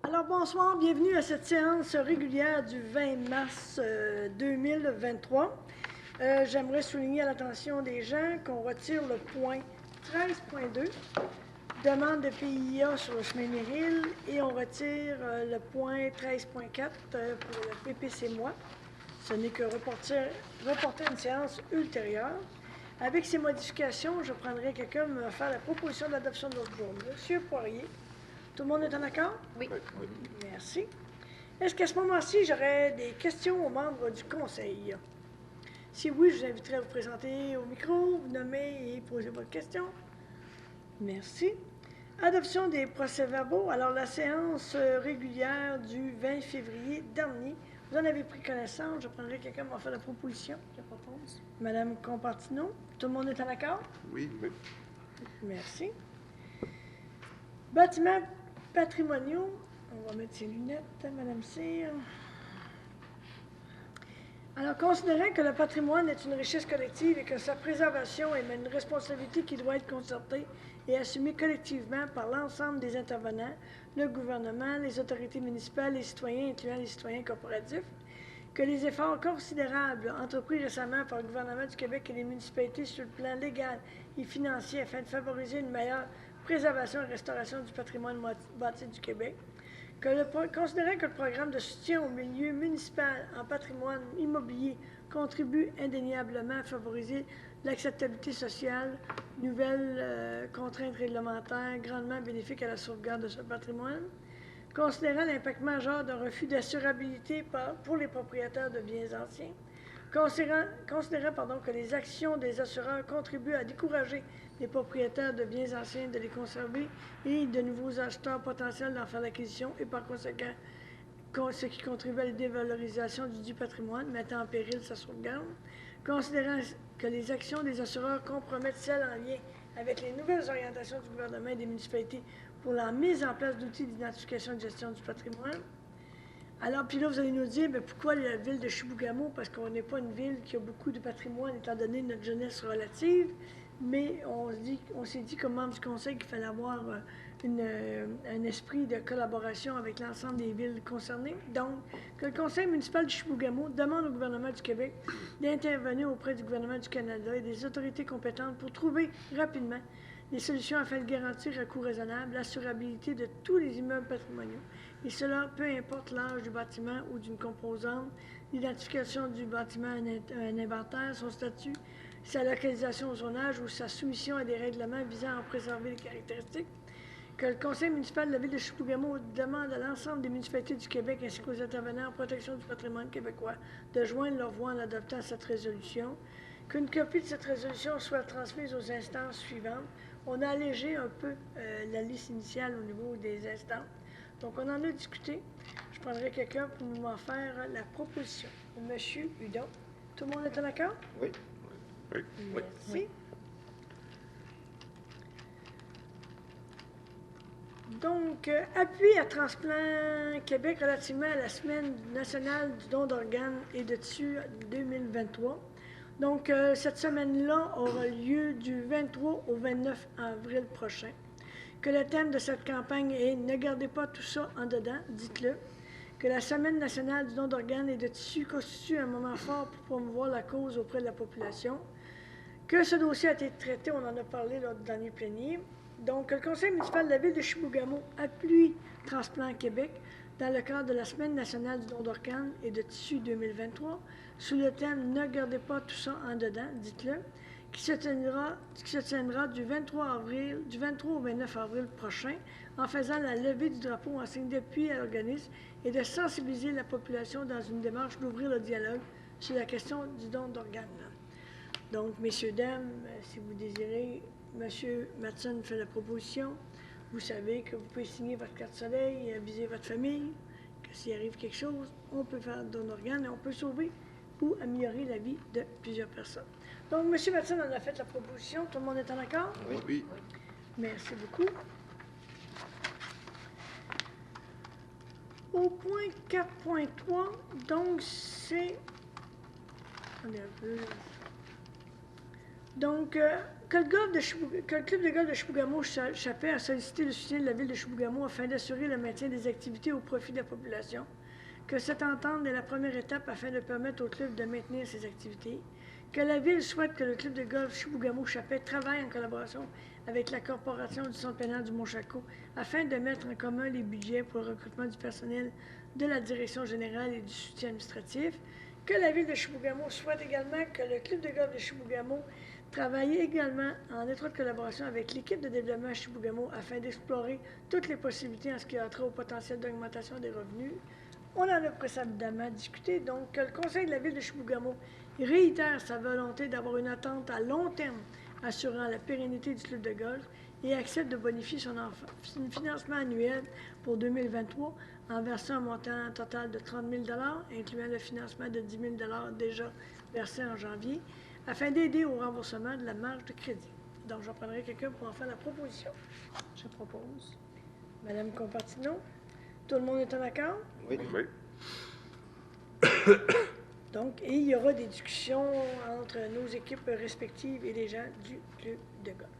Alors bonsoir, bienvenue à cette séance régulière du 20 mars 2023. J'aimerais souligner à l'attention des gens qu'on retire le point 13.2, demande de PIA sur le chemin Méril, et on retire le point 13.4 pour le PPC-moi. Ce n'est que reporter une séance ultérieure. Avec ces modifications, je prendrai quelqu'un pour me faire la proposition d'adoption de l'autre jour. Monsieur Poirier. Tout le monde est en accord? Oui. Merci. Est-ce qu'à ce moment-ci, j'aurais des questions aux membres du Conseil? Si oui, je vous inviterai à vous présenter au micro, vous nommer et poser votre question. Merci. Adoption des procès-verbaux. Alors, la séance régulière du 20 février dernier, vous en avez pris connaissance. Je prendrai quelqu'un pour faire la proposition. Je propose. Madame Compartino. Tout le monde est en accord? Oui. Merci. Bâtiments patrimoniaux. On va mettre ses lunettes, Madame Cyr. Alors, considérant que le patrimoine est une richesse collective et que sa préservation est une responsabilité qui doit être concertée et assumée collectivement par l'ensemble des intervenants, le gouvernement, les autorités municipales, les citoyens, incluant les citoyens corporatifs, que les efforts considérables entrepris récemment par le gouvernement du Québec et les municipalités sur le plan légal et financier afin de favoriser une meilleure préservation et restauration du patrimoine bâti du Québec, considérant que le programme de soutien au milieu municipal en patrimoine immobilier contribue indéniablement à favoriser l'acceptabilité sociale, nouvelles contraintes réglementaires grandement bénéfiques à la sauvegarde de ce patrimoine, considérant l'impact majeur d'un refus d'assurabilité pour les propriétaires de biens anciens, considérant que les actions des assureurs contribuent à décourager les propriétaires de biens anciens de les conserver et de nouveaux acheteurs potentiels d'en faire l'acquisition et par conséquent ce qui contribue à la dévalorisation du dit patrimoine, mettant en péril sa sauvegarde, considérant que les actions des assureurs compromettent celles en lien avec les nouvelles orientations du gouvernement et des municipalités pour la mise en place d'outils d'identification et de gestion du patrimoine. Alors, puis là, vous allez nous dire, mais pourquoi la ville de Chibougamau? Parce qu'on n'est pas une ville qui a beaucoup de patrimoine, étant donné notre jeunesse relative, mais on s'est dit, comme membre du conseil, qu'il fallait avoir un esprit de collaboration avec l'ensemble des villes concernées. Donc, que le conseil municipal de Chibougamau demande au gouvernement du Québec d'intervenir auprès du gouvernement du Canada et des autorités compétentes pour trouver rapidement des solutions afin de garantir à coût raisonnable l'assurabilité de tous les immeubles patrimoniaux, et cela peu importe l'âge du bâtiment ou d'une composante, l'identification du bâtiment à un inventaire, son statut, sa localisation au zonage ou sa soumission à des règlements visant à en préserver les caractéristiques, que le conseil municipal de la ville de Chibougamau demande à l'ensemble des municipalités du Québec ainsi qu'aux intervenants en protection du patrimoine québécois de joindre leur voix en adoptant cette résolution, qu'une copie de cette résolution soit transmise aux instances suivantes. On a allégé un peu la liste initiale au niveau des instances. Donc, on en a discuté. Je prendrai quelqu'un pour nous en faire la proposition. Monsieur Hudon. Tout le monde est en accord? Oui. Merci. Oui. Donc, appui à Transplant Québec relativement à la Semaine nationale du don d'organes et de tissus 2023. Donc, cette semaine-là aura lieu du 23 au 29 avril prochain. Que le thème de cette campagne est « Ne gardez pas tout ça en dedans, dites-le ». Que la Semaine nationale du don d'organes et de tissus constitue un moment fort pour promouvoir la cause auprès de la population. Que ce dossier a été traité, on en a parlé lors du dernier plénier. Donc, le conseil municipal de la ville de Chibougamau appuie Transplant Québec dans le cadre de la Semaine nationale du don d'organes et de tissus 2023 sous le thème « Ne gardez pas tout ça en dedans, dites-le », qui se tiendra du 23 au 29 avril prochain en faisant la levée du drapeau en signe d'appui à l'organisme et de sensibiliser la population dans une démarche d'ouvrir le dialogue sur la question du don d'organes. Donc, messieurs, dames, si vous désirez, M. Matson fait la proposition. Vous savez que vous pouvez signer votre carte soleil et aviser votre famille que s'il arrive quelque chose, on peut faire don d'organes et on peut sauver ou améliorer la vie de plusieurs personnes. Donc, M. Matson en a fait la proposition. Tout le monde est en accord? Oui. Merci beaucoup. Au point 4.3, donc c'est... Attendez un peu. Donc, que le club de golf de Chibougamau-Chappais a sollicité le soutien de la ville de Chibougamau afin d'assurer le maintien des activités au profit de la population, que cette entente est la première étape afin de permettre au club de maintenir ses activités, que la ville souhaite que le club de golf Chibougamau-Chappais travaille en collaboration avec la corporation du centre pénal du Mont-Chaco afin de mettre en commun les budgets pour le recrutement du personnel de la direction générale et du soutien administratif, que la ville de Chibougamau souhaite également que le club de golf de Chibougamau travaille également en étroite collaboration avec l'équipe de développement à Chibougamau afin d'explorer toutes les possibilités en ce qui a trait au potentiel d'augmentation des revenus. On en a précédemment discuté, donc que le conseil de la ville de Chibougamau réitère sa volonté d'avoir une attente à long terme assurant la pérennité du club de golf et accepte de bonifier son financement annuel pour 2023 en versant un montant total de 30 000 incluant le financement de 10 000 déjà versé en janvier, afin d'aider au remboursement de la marge de crédit. Donc, j'en prendrai quelqu'un pour en faire la proposition. Je propose. Madame Compartino, tout le monde est en accord? Oui. Donc, et il y aura des discussions entre nos équipes respectives et les gens du club de golf.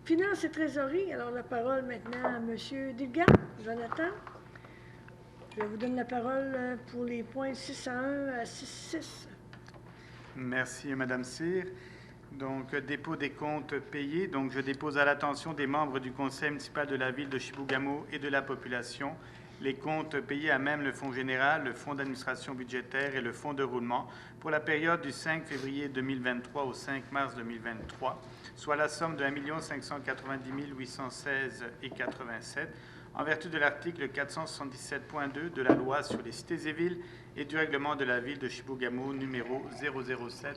Finances et trésorerie, alors la parole maintenant à M. Dilgat. Jonathan, je vous donne la parole pour les points 601 à 66. Merci, Madame Cyr. Donc, dépôt des comptes payés. Donc, je dépose à l'attention des membres du conseil municipal de la ville de Chibougamau et de la population les comptes payés à même le fonds général, le fonds d'administration budgétaire et le fonds de roulement pour la période du 5 février 2023 au 5 mars 2023, soit la somme de 1 590 816,87 en vertu de l'article 477.2 de la loi sur les cités et villes et du règlement de la ville de Chibougamau numéro 007-2019.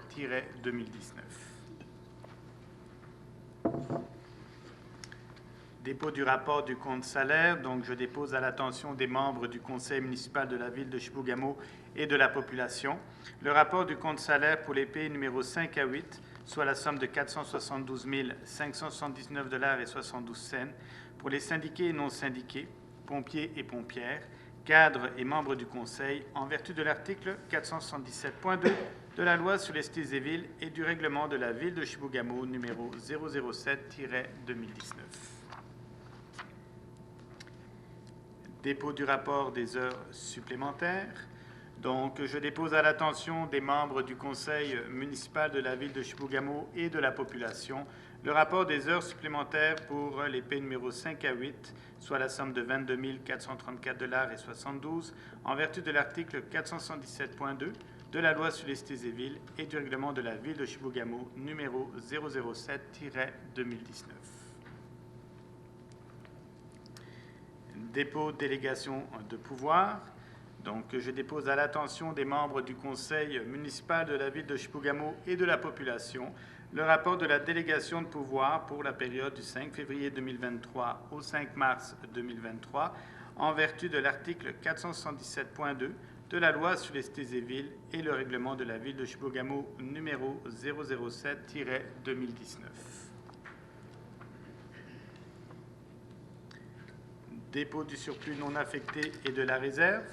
Dépôt du rapport du compte salaire. Donc, je dépose à l'attention des membres du conseil municipal de la ville de Chibougamau et de la population le rapport du compte salaire pour les pays numéros 5 à 8, soit la somme de 472 579,72 $ pour les syndiqués et non syndiqués, pompiers et pompières, cadres et membres du conseil, en vertu de l'article 477.2 de la loi sur les cités et villes et du règlement de la ville de Chibougamau numéro 007-2019. Dépôt du rapport des heures supplémentaires. Donc, je dépose à l'attention des membres du conseil municipal de la ville de Chibougamau et de la population le rapport des heures supplémentaires pour les pays numéros 5 à 8, soit la somme de 22 434,72 $ en vertu de l'article 477.2 de la loi sur les cités et villes et du règlement de la ville de Chibougamau numéro 007-2019. Dépôt délégation de pouvoir. Donc, je dépose à l'attention des membres du conseil municipal de la ville de Chibougamau et de la population le rapport de la délégation de pouvoir pour la période du 5 février 2023 au 5 mars 2023 en vertu de l'article 477.2 de la loi sur les cités et villes et le règlement de la ville de Chibougamau numéro 007-2019. Dépôt du surplus non affecté et de la réserve.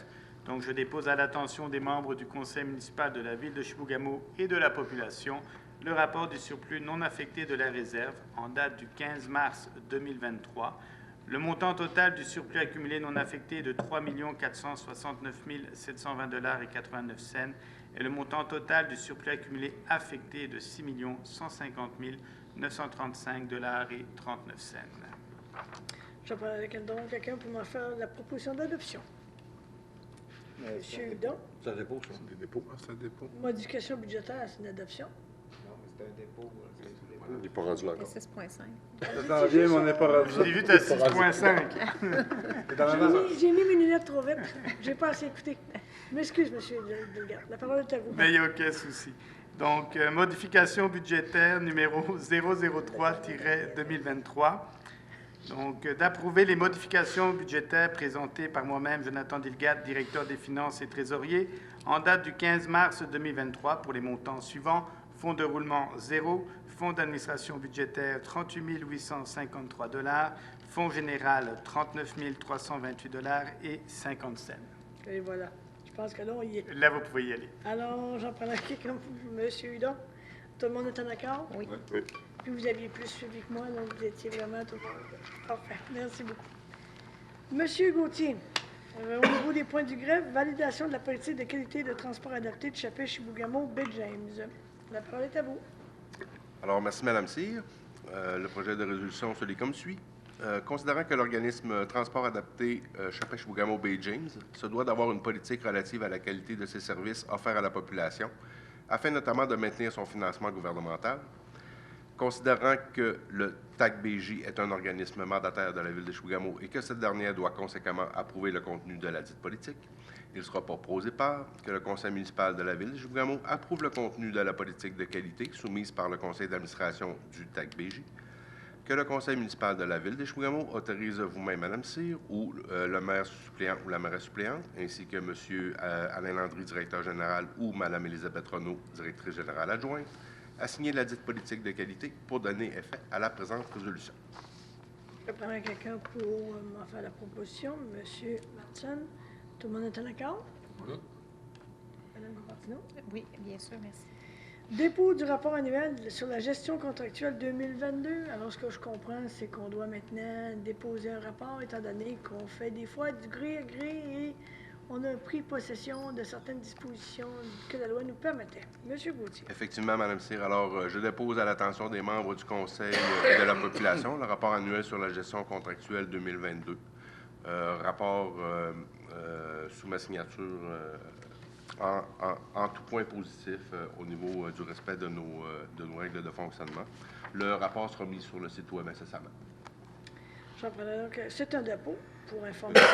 Donc, je dépose à l'attention des membres du conseil municipal de la ville de Chibougamau et de la population le rapport du surplus non affecté de la réserve en date du 15 mars 2023. Le montant total du surplus accumulé non affecté est de 3 469 720,89 $ et le montant total du surplus accumulé affecté est de 6 150 935,39 $. Je prends avec donc quelqu'un pour m'en faire la proposition d'adoption. Monsieur Hudon. C'est un dépôt, ça. Des dépôts. C'est un dépôt. Modification budgétaire, c'est une adoption. Non, mais c'est un dépôt. Il n'est pas rendu là encore. 6,5. Ça s'en vient, mais on n'est pas rendu Je l'ai vu à 6,5. J'ai mis mes lunettes trop vite. J'ai pas assez écouté. Je m'excuse, monsieur Delgado. La parole est à vous. Mais il n'y a aucun souci. Donc, modification budgétaire numéro 003-2023. Donc, d'approuver les modifications budgétaires présentées par moi-même, Jonathan Dilgat, directeur des finances et trésorier, en date du 15 mars 2023 pour les montants suivants: fonds de roulement 0, fonds d'administration budgétaire 38 853 $, fonds général 39 328 $ et 50 cents. Et voilà. Je pense que là, on y est. Là, vous pouvez y aller. Alors, j'en prends quelqu'un pour monsieur Hudon. Tout le monde est en accord? Oui. Oui. Puis vous aviez plus suivi que moi, donc vous étiez vraiment tout le monde. Parfait. Merci beaucoup. Monsieur Gauthier, au niveau des points du greffe, validation de la politique de qualité de transport adapté de Chapet, Chibougamau, Baie James. La parole est à vous. Alors, merci, Mme Cyr. Le projet de résolution se lit comme suit. Considérant que l'organisme Transport adapté Chapet-Chibougamau Bay James se doit d'avoir une politique relative à la qualité de ses services offerts à la population, afin notamment de maintenir son financement gouvernemental, considérant que le TAC-BJ est un organisme mandataire de la Ville de Chibougamau et que cette dernière doit conséquemment approuver le contenu de la dite politique, il sera proposé par que le Conseil municipal de la Ville de Chibougamau approuve le contenu de la politique de qualité soumise par le Conseil d'administration du TAC-BJ, que le Conseil municipal de la Ville de Chibougamau autorise vous-même, Mme Cyr, ou le maire suppléant ou la mairesse suppléante, ainsi que M. Alain Landry, directeur général, ou Mme Élisabeth Renaud, directrice générale adjointe, à signer la dite politique de qualité pour donner effet à la présente résolution. Je prends quelqu'un pour m'en faire la proposition. Monsieur Matson, tout le monde est en accord? Oui. Madame Martineau? Oui, bien sûr, merci. Dépôt du rapport annuel sur la gestion contractuelle 2022. Alors, ce que je comprends, c'est qu'on doit maintenant déposer un rapport, étant donné qu'on fait des fois du gré à gré et on a pris possession de certaines dispositions que la loi nous permettait. Monsieur Gauthier. Effectivement, Mme Cyr. Alors, je dépose à l'attention des membres du Conseil et de la population le rapport annuel sur la gestion contractuelle 2022. Rapport sous ma signature en tout point positif au niveau du respect de nos règles de fonctionnement. Le rapport sera mis sur le site web incessamment. J'en prendrai donc. C'est un dépôt pour information.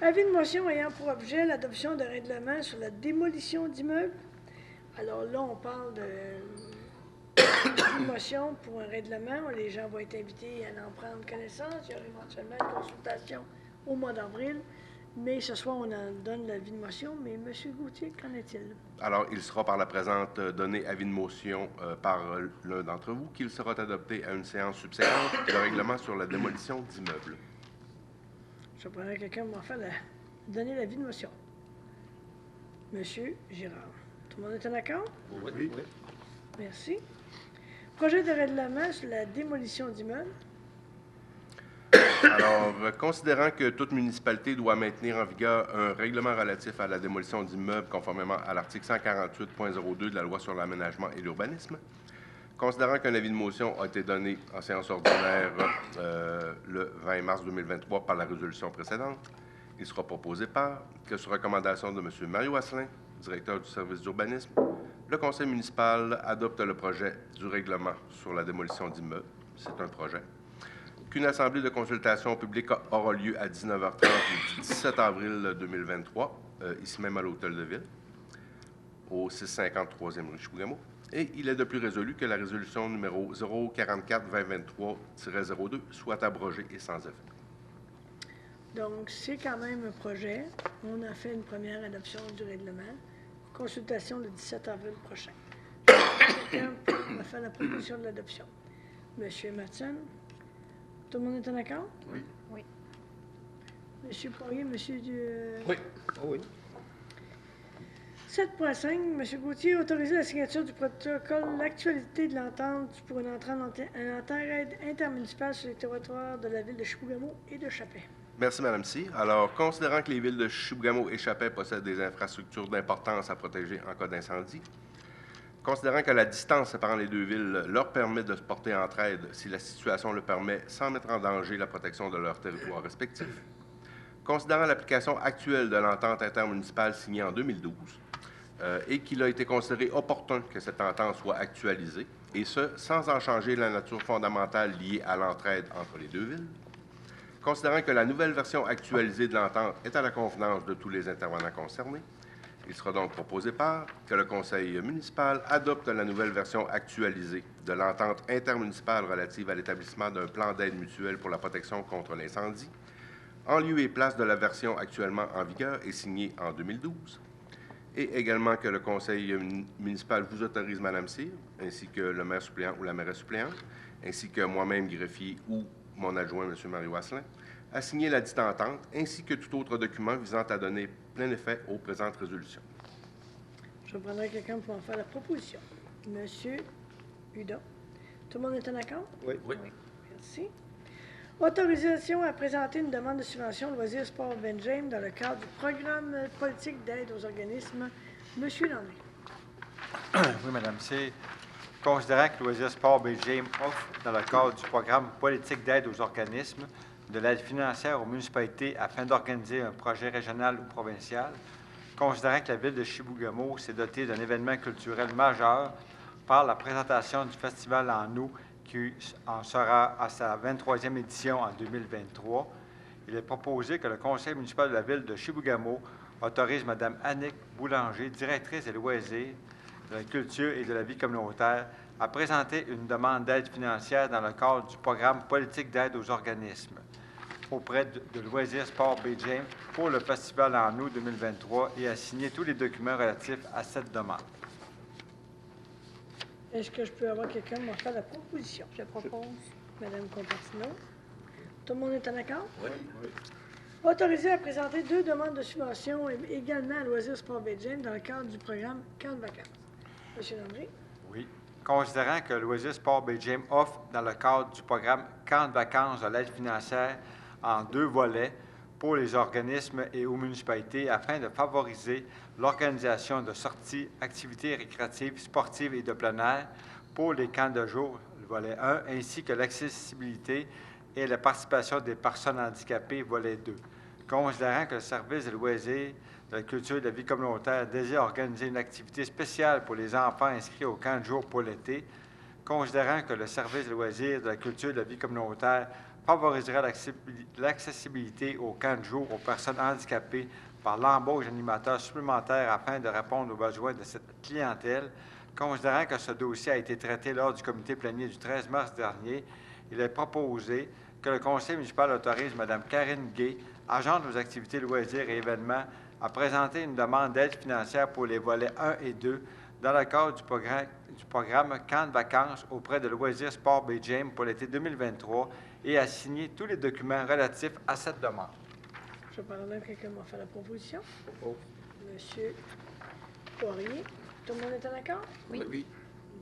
Avis de motion ayant pour objet l'adoption de règlements sur la démolition d'immeubles. Alors là, on parle de motion pour un règlement. Les gens vont être invités à en prendre connaissance. Il y aura éventuellement une consultation au mois d'avril. Mais ce soir, on en donne l'avis de motion. Mais M. Gauthier, qu'en est-il? Alors, il sera par la présente donné avis de motion par l'un d'entre vous qu'il sera adopté à une séance subséquente le règlement sur la démolition d'immeubles. Je prendrai quelqu'un pour m'en faire donner l'avis de motion. Monsieur Girard. Tout le monde est en accord? Oui. Oui. Merci. Projet de règlement sur la démolition d'immeubles. Alors, considérant que toute municipalité doit maintenir en vigueur un règlement relatif à la démolition d'immeubles conformément à l'article 148.02 de la Loi sur l'aménagement et l'urbanisme, considérant qu'un avis de motion a été donné en séance ordinaire le 20 mars 2023 par la résolution précédente, il sera proposé par que, sur recommandation de M. Mario Asselin, directeur du service d'urbanisme, le conseil municipal adopte le projet du règlement sur la démolition d'immeubles, c'est un projet, qu'une assemblée de consultation publique aura lieu à 19h30 le 17 avril 2023, ici même à l'Hôtel de Ville, au 653e rue Chibougamau. Et il est de plus résolu que la résolution numéro 044-2023-02 soit abrogée et sans effet. Donc, c'est quand même un projet. On a fait une première adoption du règlement. Consultation le 17 avril prochain. Quelqu'un va faire la proposition de l'adoption. Monsieur Matson, tout le monde est en accord? Oui. Oui. Monsieur Poirier, monsieur Oui. Oh oui. 7.5, M. Gauthier a autorisé la signature du protocole l'actualité de l'entente pour une entente intermunicipale sur les territoires de la ville de Chibougamau et de Chapet. Merci, Mme Cyr. Alors, considérant que les villes de Chibougamau et Chapet possèdent des infrastructures d'importance à protéger en cas d'incendie, considérant que la distance séparant les deux villes leur permet de se porter entre aide si la situation le permet sans mettre en danger la protection de leurs territoires respectifs, considérant l'application actuelle de l'entente intermunicipale signée en 2012 et qu'il a été considéré opportun que cette entente soit actualisée, et ce, sans en changer la nature fondamentale liée à l'entraide entre les deux villes, considérant que la nouvelle version actualisée de l'entente est à la convenance de tous les intervenants concernés, il sera donc proposé par que le conseil municipal adopte la nouvelle version actualisée de l'entente intermunicipale relative à l'établissement d'un plan d'aide mutuelle pour la protection contre l'incendie, en lieu et place de la version actuellement en vigueur et signée en 2012, et également que le conseil municipal vous autorise, Mme Cyr, ainsi que le maire suppléant ou la mairesse suppléante, ainsi que moi-même, greffier, ou mon adjoint, M. Mario Asselin, à signer la dite entente, ainsi que tout autre document visant à donner plein effet aux présentes résolutions. Je prendrai quelqu'un pour en faire la proposition. Monsieur Hudon. Tout le monde est en accord? Oui. Merci. Autorisation à présenter une demande de subvention loisirs sport Benjamin dans le cadre du programme politique d'aide aux organismes. Monsieur Landry. Oui, Madame C. Considérant que Loisirs Sport BGM offre, dans le cadre du programme politique d'aide aux organismes, de l'aide financière aux municipalités afin d'organiser un projet régional ou provincial, considérant que la ville de Chibougamau s'est dotée d'un événement culturel majeur par la présentation du festival en août qui en sera à sa 23e édition en 2023, il est proposé que le conseil municipal de la ville de Chibougamau autorise Mme Annick Boulanger, directrice des loisirs, de la culture et de la vie communautaire, à présenter une demande d'aide financière dans le cadre du programme politique d'aide aux organismes auprès de Loisirs Sport BGM pour le festival en août 2023 et à signer tous les documents relatifs à cette demande. Est-ce que je peux avoir quelqu'un qui m'a fait la proposition? Je propose. Madame Compartino. Tout le monde est en accord? Oui. Autorisé à présenter 2 demandes de subvention également à Loisirs Sport Benjamin dans le cadre du programme Camp de vacances. Monsieur Landry. Oui. Considérant que Loisirs Sport BGM offre, dans le cadre du programme Camp de vacances, de l'aide financière en 2 volets pour les organismes et aux municipalités afin de favoriser l'organisation de sorties, activités récréatives, sportives et de plein air pour les camps de jour, le volet 1, ainsi que l'accessibilité et la participation des personnes handicapées, volet 2. Considérant que le service de loisirs, de la culture et de la vie communautaire désire organiser une activité spéciale pour les enfants inscrits au camp de jour pour l'été, considérant que le service de loisirs, de la culture et de la vie communautaire favorisera l'accessibilité au camp de jour aux personnes handicapées par l'embauche d'animateurs supplémentaires afin de répondre aux besoins de cette clientèle, considérant que ce dossier a été traité lors du comité plénier du 13 mars dernier, il est proposé que le conseil municipal autorise Mme Karine Gay, agente aux activités loisirs et événements, à présenter une demande d'aide financière pour les volets 1 et 2 dans le cadre du programme Camp de vacances auprès de Loisirs Sport BGM pour l'été 2023 et à signer tous les documents relatifs à cette demande. Je parle là, quelqu'un m'a fait la proposition. Propose. Monsieur Poirier. Tout le monde est en accord? Oui.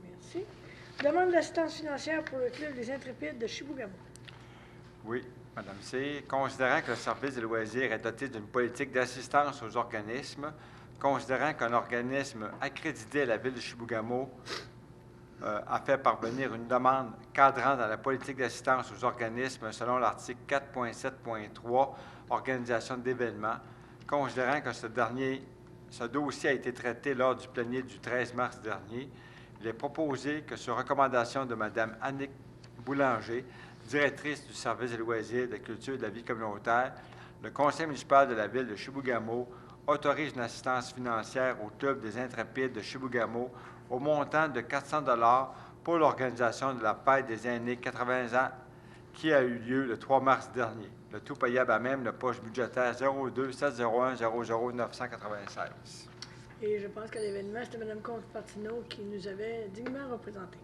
Merci. Demande d'assistance financière pour le club des Intrépides de Chibougamau. Oui, Madame C. Considérant que le service des loisirs est doté d'une politique d'assistance aux organismes, considérant qu'un organisme accrédité à la ville de Chibougamau a fait parvenir une demande cadrant dans la politique d'assistance aux organismes selon l'article 4.7.3, organisation d'événements, considérant que ce dossier a été traité lors du plénier du 13 mars dernier, il est proposé que, sur recommandation de Mme Annick Boulanger, directrice du service des loisirs, de la culture et de la vie communautaire, le conseil municipal de la ville de Chibougamau autorise une assistance financière au club des Intrépides de Chibougamau au montant de 400 $ pour l'organisation de la fête des aînés 80 ans qui a eu lieu le 3 mars dernier. Le tout payable à même le poche budgétaire 02 701 00 996. Et je pense qu'à l'événement, c'était Mme Compartino qui nous avait dignement représentés.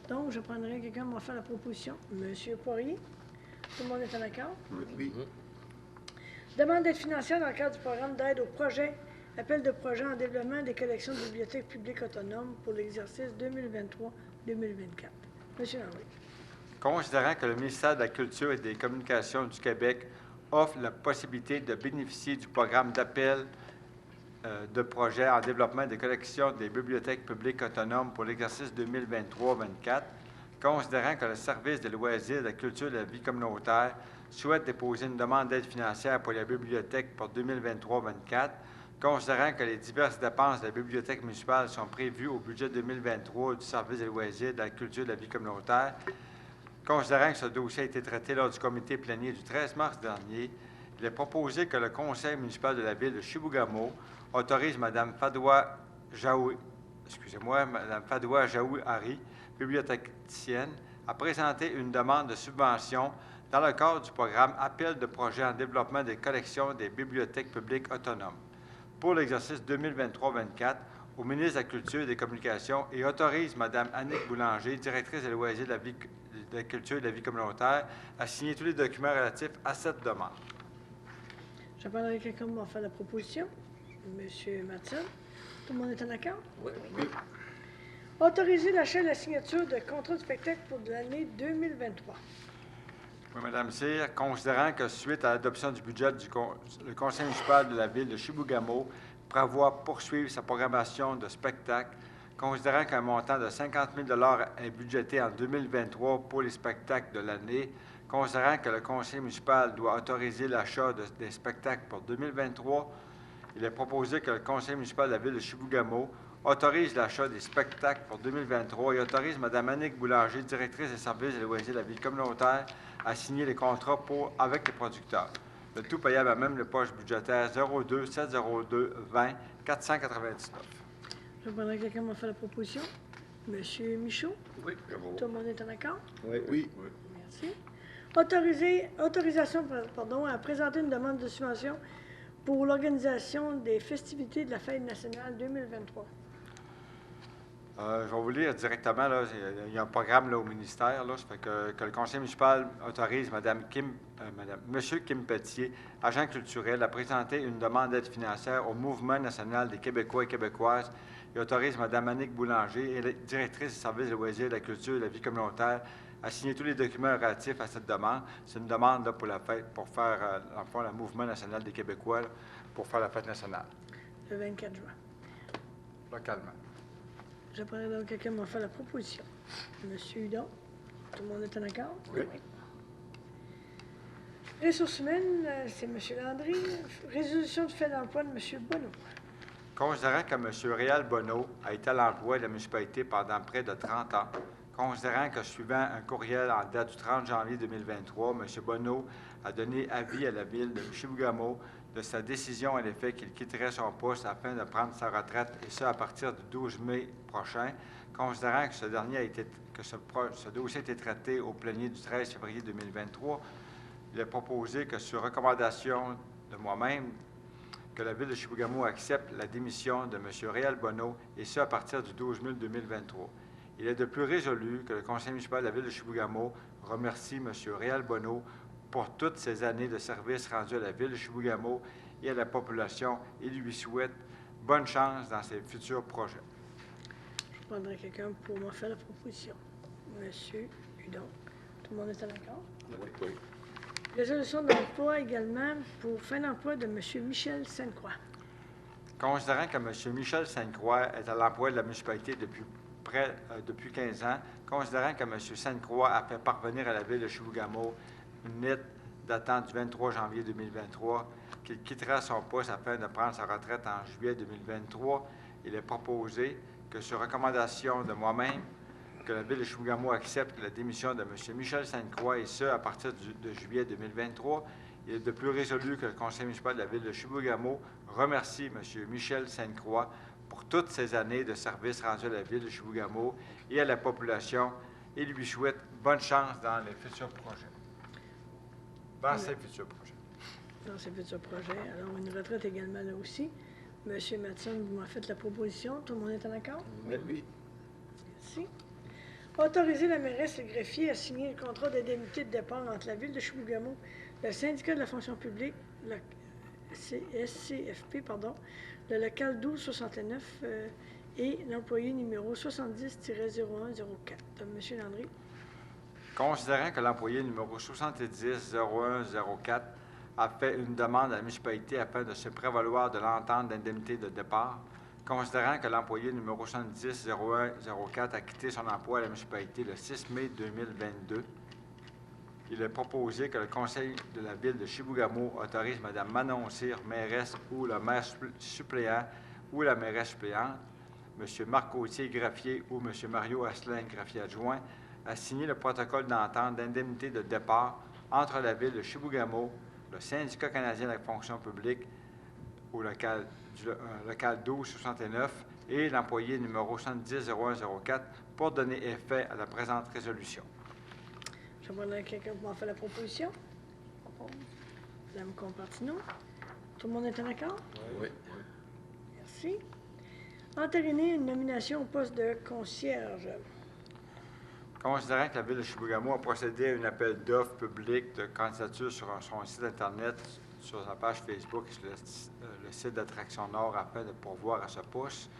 Donc, je prendrai quelqu'un qui m'a fait la proposition. Monsieur Poirier. Tout le monde est en accord? Oui. Demande d'aide financière dans le cadre du programme d'aide au projet, appel de projet en développement des collections de bibliothèques publiques autonomes pour l'exercice 2023-2024. Monsieur Landry. Considérant que le ministère de la Culture et des Communications du Québec offre la possibilité de bénéficier du programme d'appel de projet en développement des collections des bibliothèques publiques autonomes pour l'exercice 2023-24, considérant que le service des loisirs, de la culture et de la vie communautaire souhaite déposer une demande d'aide financière pour la bibliothèque pour 2023-24, considérant que les diverses dépenses de la bibliothèque municipale sont prévues au budget 2023 du service des loisirs, de la culture et de la vie communautaire, considérant que ce dossier a été traité lors du comité plénier du 13 mars dernier, il est proposé que le conseil municipal de la ville de Chibougamau autorise Mme Fadoua Jaoui Hari, bibliothécaire, à présenter une demande de subvention dans le cadre du programme Appel de projet en développement des collections des bibliothèques publiques autonomes pour l'exercice 2023-24 au ministre de la Culture et des Communications et autorise Mme Annick Boulanger, directrice des loisirs, de la culture et de la vie communautaire, à signer tous les documents relatifs à cette demande. Je prendrai quelqu'un qui m'a fait la proposition. Monsieur Matson. Tout le monde est en accord? Oui. Autoriser l'achat et la signature de contrats de spectacle pour l'année 2023. Oui, Madame Cyr, considérant que suite à l'adoption du budget le Conseil municipal de la Ville de Chibougamau prévoit poursuivre sa programmation de spectacles, considérant qu'un montant de 50 000 est budgété en 2023 pour les spectacles de l'année, considérant que le Conseil municipal doit autoriser l'achat des spectacles pour 2023, il est proposé que le Conseil municipal de la Ville de Chibougamau autorise l'achat des spectacles pour 2023 et autorise Mme Annick Boulanger, directrice des services et loisirs de la Ville communautaire, à signer les contrats avec les producteurs. Le tout payable à même le poche budgétaire 02 702 20 499. Je prendrai quelqu'un m'a fait la proposition. Monsieur Michaud? Oui. Bravo. Tout le monde est en accord? Oui. Merci. Autorisation à présenter une demande de subvention pour l'organisation des festivités de la Fête nationale 2023. Je vais vous lire directement. Là, il y a un programme là, au ministère. Là, ça fait que le conseil municipal autorise Monsieur Kim Pelletier, agent culturel, à présenter une demande d'aide financière au Mouvement national des Québécois et Québécoises et autorise Mme Annick Boulanger, directrice des services de loisirs, de la culture et de la vie communautaire, à signer tous les documents relatifs à cette demande. C'est une demande là, pour la fête, pour faire, en fond, le Mouvement national des Québécois, là, pour faire la fête nationale. Le 24 juin. Localement. Je prendrai donc quelqu'un m'a fait la proposition. Monsieur Hudon, tout le monde est en accord? Oui. Ressources humaines, c'est M. Landry. Résolution de fait d'emploi de M. Bonneau. Considérant que M. Réal Bonneau a été à l'emploi de la municipalité pendant près de 30 ans, considérant que suivant un courriel en date du 30 janvier 2023, M. Bonneau a donné avis à la Ville de Chibougamau de sa décision à l'effet qu'il quitterait son poste afin de prendre sa retraite, et ce à partir du 12 mai prochain, considérant que ce dossier a été traité au plénier du 13 février 2023, il est proposé que, sur recommandation de moi-même, que la Ville de Chibougamau accepte la démission de M. Réal Bonneau, et ce à partir du 12 mai 2023. Il est de plus résolu que le Conseil municipal de la Ville de Chibougamau remercie M. Réal Bonneau pour toutes ces années de service rendu à la Ville de Chibougamau et à la population, et lui souhaite bonne chance dans ses futurs projets. Je prendrai quelqu'un pour m'en faire la proposition. Monsieur Hudon, tout le monde est en accord? Oui. Résolution d'emploi également pour fin d'emploi de M. Michel Sainte-Croix. Considérant que M. Michel Sainte-Croix est à l'emploi de la municipalité depuis 15 ans, considérant que M. Sainte-Croix a fait parvenir à la Ville de Chibougamau une lettre datant du 23 janvier 2023, qu'il quittera son poste afin de prendre sa retraite en juillet 2023, il est proposé que, sur recommandation de moi-même, que la Ville de Chibougamau accepte la démission de M. Michel Sainte-Croix, et ce, à partir de juillet 2023. Il est de plus résolu que le Conseil municipal de la Ville de Chibougamau remercie M. Michel Sainte-Croix pour toutes ces années de service rendu à la Ville de Chibougamau et à la population, et lui souhaite bonne chance dans les futurs projets. Dans ses futurs projets. Dans ses futurs projets. Alors, une retraite également là aussi. Monsieur Matson, vous m'en faites la proposition. Tout le monde est en accord? Oui. Merci. Autoriser la mairesse et le greffier à signer le contrat d'indemnité de départ entre la Ville de Chibougamau, le syndicat de la fonction publique, le SCFP, le local 1269 et l'employé numéro 70-0104. Monsieur Landry. Considérant que l'employé numéro 70-0104 a fait une demande à la municipalité afin de se prévaloir de l'entente d'indemnité de départ, considérant que l'employé numéro 70-0104 a quitté son emploi à la municipalité le 6 mai 2022, il est proposé que le Conseil de la Ville de Chibougamau autorise Mme Manon Cyr, mairesse, ou le maire suppléant ou la mairesse suppléante, M. Marc Gauthier, greffier, ou M. Mario Asselin, greffier adjoint, à signer le protocole d'entente d'indemnité de départ entre la Ville de Chibougamau, le syndicat canadien de la fonction publique, au local 1269, et l'employé numéro 70-0104 pour donner effet à la présente résolution. Je vais demander à quelqu'un pour m'en faire la proposition. Mme Compartino. Tout le monde est en accord? Oui. Merci. Entériner une nomination au poste de concierge. Considérant que la Ville de Chibougamau a procédé à un appel d'offres public de candidature sur son site Internet, sur sa page Facebook et sur le site d'Attraction Nord afin de pourvoir à ce poste,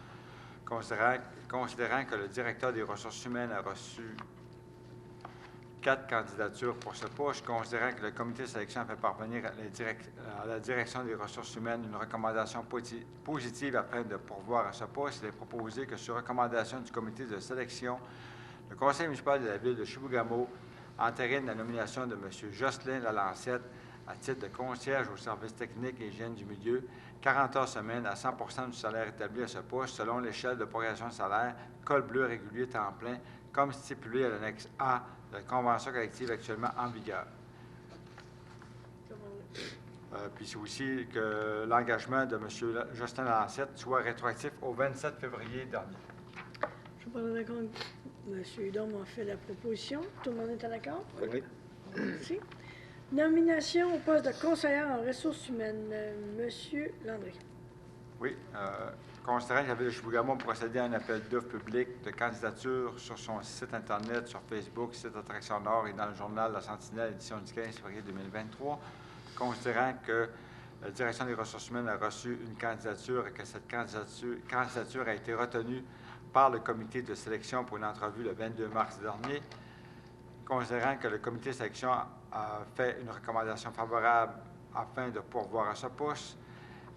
considérant que le directeur des ressources humaines a reçu 4 candidatures pour ce poste, considérant que le comité de sélection a fait parvenir à la direction des ressources humaines une recommandation positive afin de pourvoir à ce poste, il est proposé que sur recommandation du comité de sélection, le conseil municipal de la ville de Chibougamau entérine la nomination de M. Jocelyn Lalancette à titre de concierge au service technique et hygiène du milieu, 40 heures semaine à 100 du salaire établi à ce poste selon l'échelle de progression de salaire, col bleu régulier temps plein, comme stipulé à l'annexe A de la convention collective actuellement en vigueur. Puis c'est aussi que l'engagement de M. Justin Lancette soit rétroactif au 27 février dernier. Je prendrai compte. M. Dom a fait la proposition. Tout le monde est en accord? Oui. Merci. Nomination au poste de conseillère en ressources humaines. Monsieur Landry. Oui. Considérant que la Ville de Chibougamau procédé à un appel d'offres public de candidature sur son site Internet, sur Facebook, site Attraction Nord et dans le journal La Sentinelle, édition du 15 février 2023, considérant que la Direction des ressources humaines a reçu une candidature et que cette candidature a été retenue par le comité de sélection pour une entrevue le 22 mars dernier, considérant que le comité de sélection a fait une recommandation favorable afin de pourvoir à ce poste,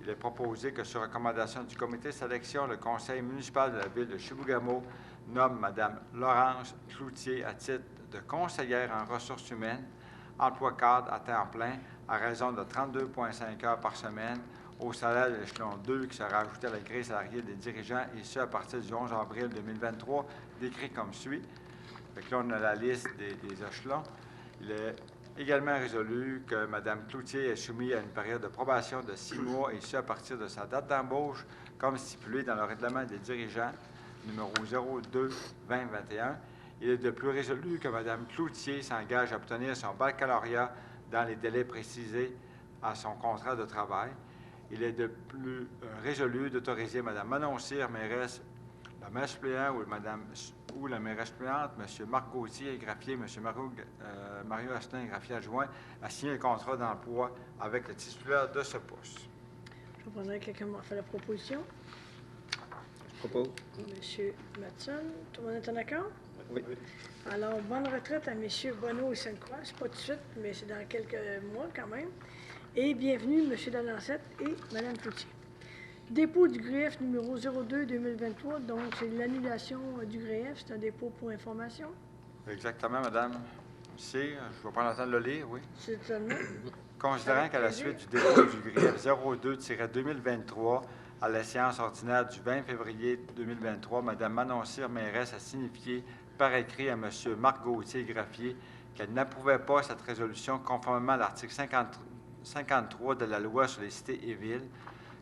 il est proposé que sur recommandation du comité de sélection, le conseil municipal de la ville de Chibougamau nomme Mme Laurence Cloutier à titre de conseillère en ressources humaines, emploi cadre à temps plein, à raison de 32,5 heures par semaine, au salaire de l'échelon 2 qui sera ajouté à la grille salariale des dirigeants, et ce à partir du 11 avril 2023, décrit comme suit. Donc là, on a la liste des échelons. Il est également résolu que Mme Cloutier est soumise à une période de probation de 6 mois, et ce à partir de sa date d'embauche, comme stipulé dans le règlement des dirigeants numéro 02-2021. Il est de plus résolu que Mme Cloutier s'engage à obtenir son baccalauréat dans les délais précisés à son contrat de travail. Il est de plus résolu d'autoriser Mme Manon Cyr, mairesse, la maire suppléant ou la mairesse suppléante, M. Marc Gauthier, greffier, M. Mario Astin, greffier adjoint, à signer un contrat d'emploi avec le titulaire de ce poste. Je prendrai quelqu'un qui a fait la proposition. Je propose. M. Matson. Tout le monde est en accord? Oui. Alors, bonne retraite à M. Bonneau et Sainte-Croix. C'est pas tout de suite, mais c'est dans quelques mois quand même. Et bienvenue, M. Lalancette et Mme Cloutier. Dépôt du grief numéro 02-2023, donc c'est l'annulation du grief, c'est un dépôt pour information. Exactement, Madame. Ici, je vais prendre le temps de le lire, oui. C'est seulement. Considérant qu'à la suite du dépôt du grief 02-2023, à la séance ordinaire du 20 février 2023, Mme Manon Cyr, mairesse, a signifié par écrit à M. Marc Gauthier, greffier, qu'elle n'approuvait pas cette résolution conformément à l'article 53 de la loi sur les cités et villes,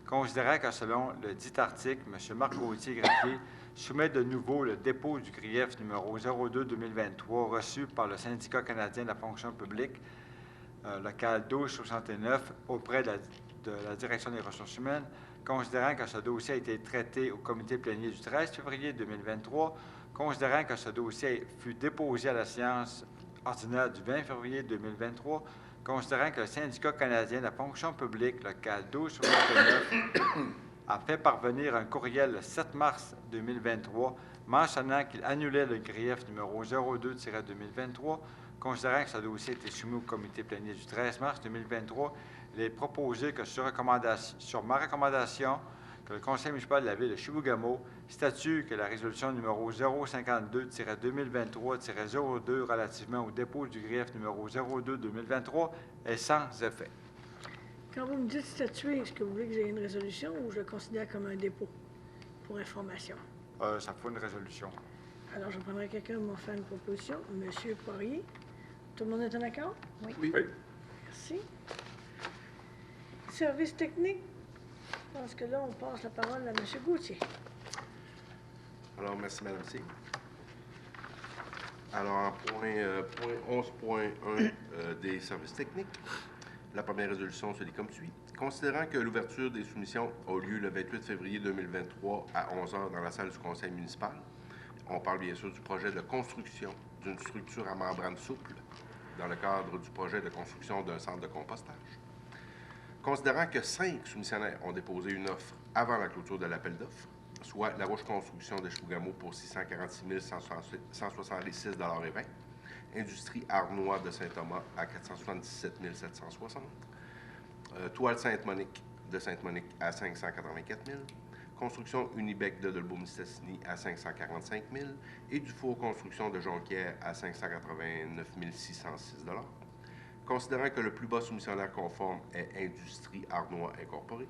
considérant que selon le dit article, M. Marc Gauthier, greffier, soumet de nouveau le dépôt du grief numéro 02-2023 reçu par le Syndicat canadien de la fonction publique, local 1269, auprès de la Direction des ressources humaines, considérant que ce dossier a été traité au comité plénier du 13 février 2023, considérant que ce dossier fut déposé à la séance ordinaire du 20 février 2023, considérant que le Syndicat canadien de la fonction publique, local 1269, a fait parvenir un courriel le 7 mars 2023 mentionnant qu'il annulait le grief numéro 02-2023, considérant que ce dossier a été soumis au comité plénier du 13 mars 2023, il est proposé que sur ma recommandation, que le conseil municipal de la ville de Chibougamau statue que la résolution numéro 052-2023-02 relativement au dépôt du grief numéro 02-2023 est sans effet. Quand vous me dites statuer, est-ce que vous voulez que j'ai une résolution ou je le considère comme un dépôt pour information? Ça faut une résolution. Alors, je prendrai quelqu'un qui m'a fait une proposition. M. Poirier. Tout le monde est en accord? Oui. Oui. Merci. Service technique. Je pense que là, on passe la parole à M. Gauthier. Alors, merci, Mme C. Alors, en point 11.1 des services techniques, la première résolution se lit comme suit. Considérant que l'ouverture des soumissions a lieu le 28 février 2023 à 11 h dans la salle du conseil municipal, on parle bien sûr du projet de construction d'une structure à membrane souple dans le cadre du projet de construction d'un centre de compostage. Considérant que 5 soumissionnaires ont déposé une offre avant la clôture de l'appel d'offres, soit La Roche Construction de Chibougamau pour 646 166,20 $. Industrie Arnois de Saint-Thomas à 477 760 $. Toile Sainte-Monique de Sainte-Monique à 584 000 $. Construction Unibec de Dolbeau-Mistassini à 545 000 $ et Dufour Construction de Jonquière à 589 606 $. Considérant que le plus bas soumissionnaire conforme est Industrie Arnois Incorporée,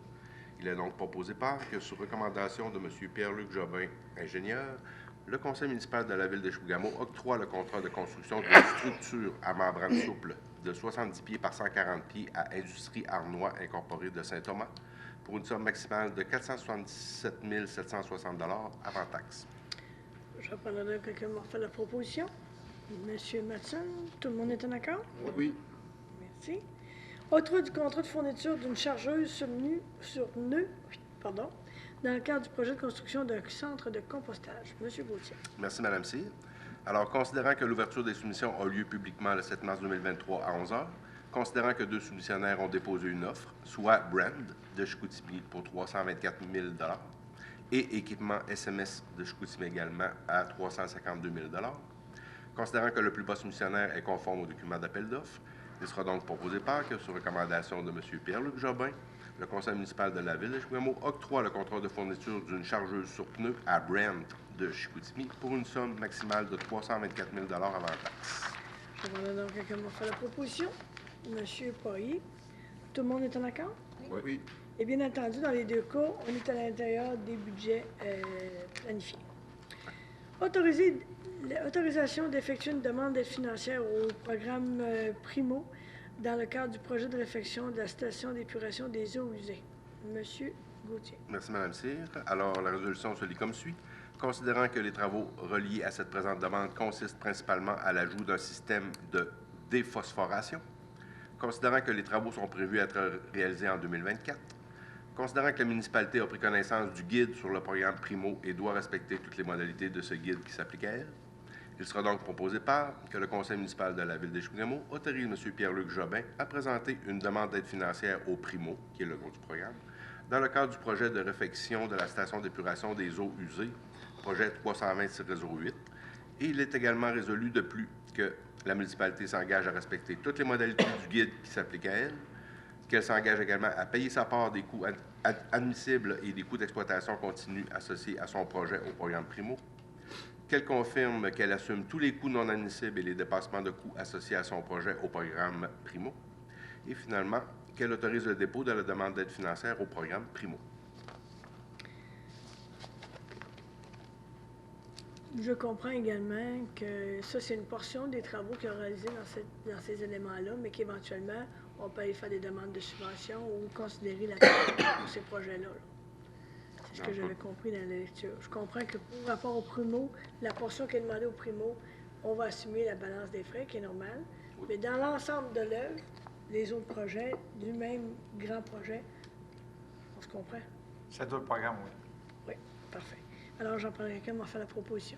il est donc proposé que, sur recommandation de M. Pierre-Luc Jobin, ingénieur, le Conseil municipal de la Ville de Chibougamau octroie le contrat de construction d'une structure à membrane souple de 70 pieds par 140 pieds à Industrie Arnois Incorporée de Saint-Thomas pour une somme maximale de 477 760 $ avant taxe. Je vais prendre quelqu'un m'a fait la proposition. Monsieur Matson, tout le monde est en accord? Oui. Merci. Octroi du contrat de fourniture d'une chargeuse sur nœud, dans le cadre du projet de construction d'un centre de compostage. Monsieur Gauthier. Merci, Mme Cyr. Alors, considérant que l'ouverture des soumissions a lieu publiquement le 7 mars 2023 à 11 h, considérant que 2 soumissionnaires ont déposé une offre, soit Brand de Chicoutimi pour 324 000 $ et Équipement SMS de Chicoutimi également à 352 000 $, considérant que le plus bas soumissionnaire est conforme au document d'appel d'offres, il sera donc proposé que, sur recommandation de M. Pierre-Luc Jobin, le Conseil municipal de la Ville de Chibougamau octroie le contrat de fourniture d'une chargeuse sur pneus à Brand de Chicoutimi pour une somme maximale de 324 000 $ avant taxe. Je vais demander donc quelqu'un m'a fait la proposition. Monsieur Poirier. Tout le monde est en accord? Oui. Et bien entendu, dans les deux cas, on est à l'intérieur des budgets planifiés. Autorisation d'effectuer une demande d'aide financière au programme Primo dans le cadre du projet de réfection de la station d'épuration des eaux usées. Monsieur Gauthier. Merci, Mme Cyr. Alors, la résolution se lit comme suit. Considérant que les travaux reliés à cette présente demande consistent principalement à l'ajout d'un système de déphosphoration, considérant que les travaux sont prévus être réalisés en 2024, considérant que la municipalité a pris connaissance du guide sur le programme Primo et doit respecter toutes les modalités de ce guide qui s'appliquent à elle, il sera donc proposé que le Conseil municipal de la Ville de Chibougamau autorise M. Pierre-Luc Jobin à présenter une demande d'aide financière au Primo, qui est le nom du programme, dans le cadre du projet de réfection de la station d'épuration des eaux usées, projet 320-08, et il est également résolu de plus que la municipalité s'engage à respecter toutes les modalités du guide qui s'appliquent à elle, qu'elle s'engage également à payer sa part des coûts admissibles et des coûts d'exploitation continue associés à son projet au programme Primo, qu'elle confirme qu'elle assume tous les coûts non admissibles et les dépassements de coûts associés à son projet au programme Primo, et finalement, qu'elle autorise le dépôt de la demande d'aide financière au programme Primo. Je comprends également que ça, c'est une portion des travaux qu'il a réalisés dans ces éléments-là, mais qu'éventuellement, on peut aller faire des demandes de subvention ou considérer la pour ces projets-là. C'est ce que j'avais compris dans la lecture. Je comprends que par rapport au Primo, la portion qui est demandée au Primo, on va assumer la balance des frais, qui est normale. Mais dans l'ensemble de l'œuvre, les autres projets, du même grand projet, on se comprend? C'est d'autres programmes, oui. Oui, parfait. Alors, j'en prendrai quelqu'un m'a fait la proposition.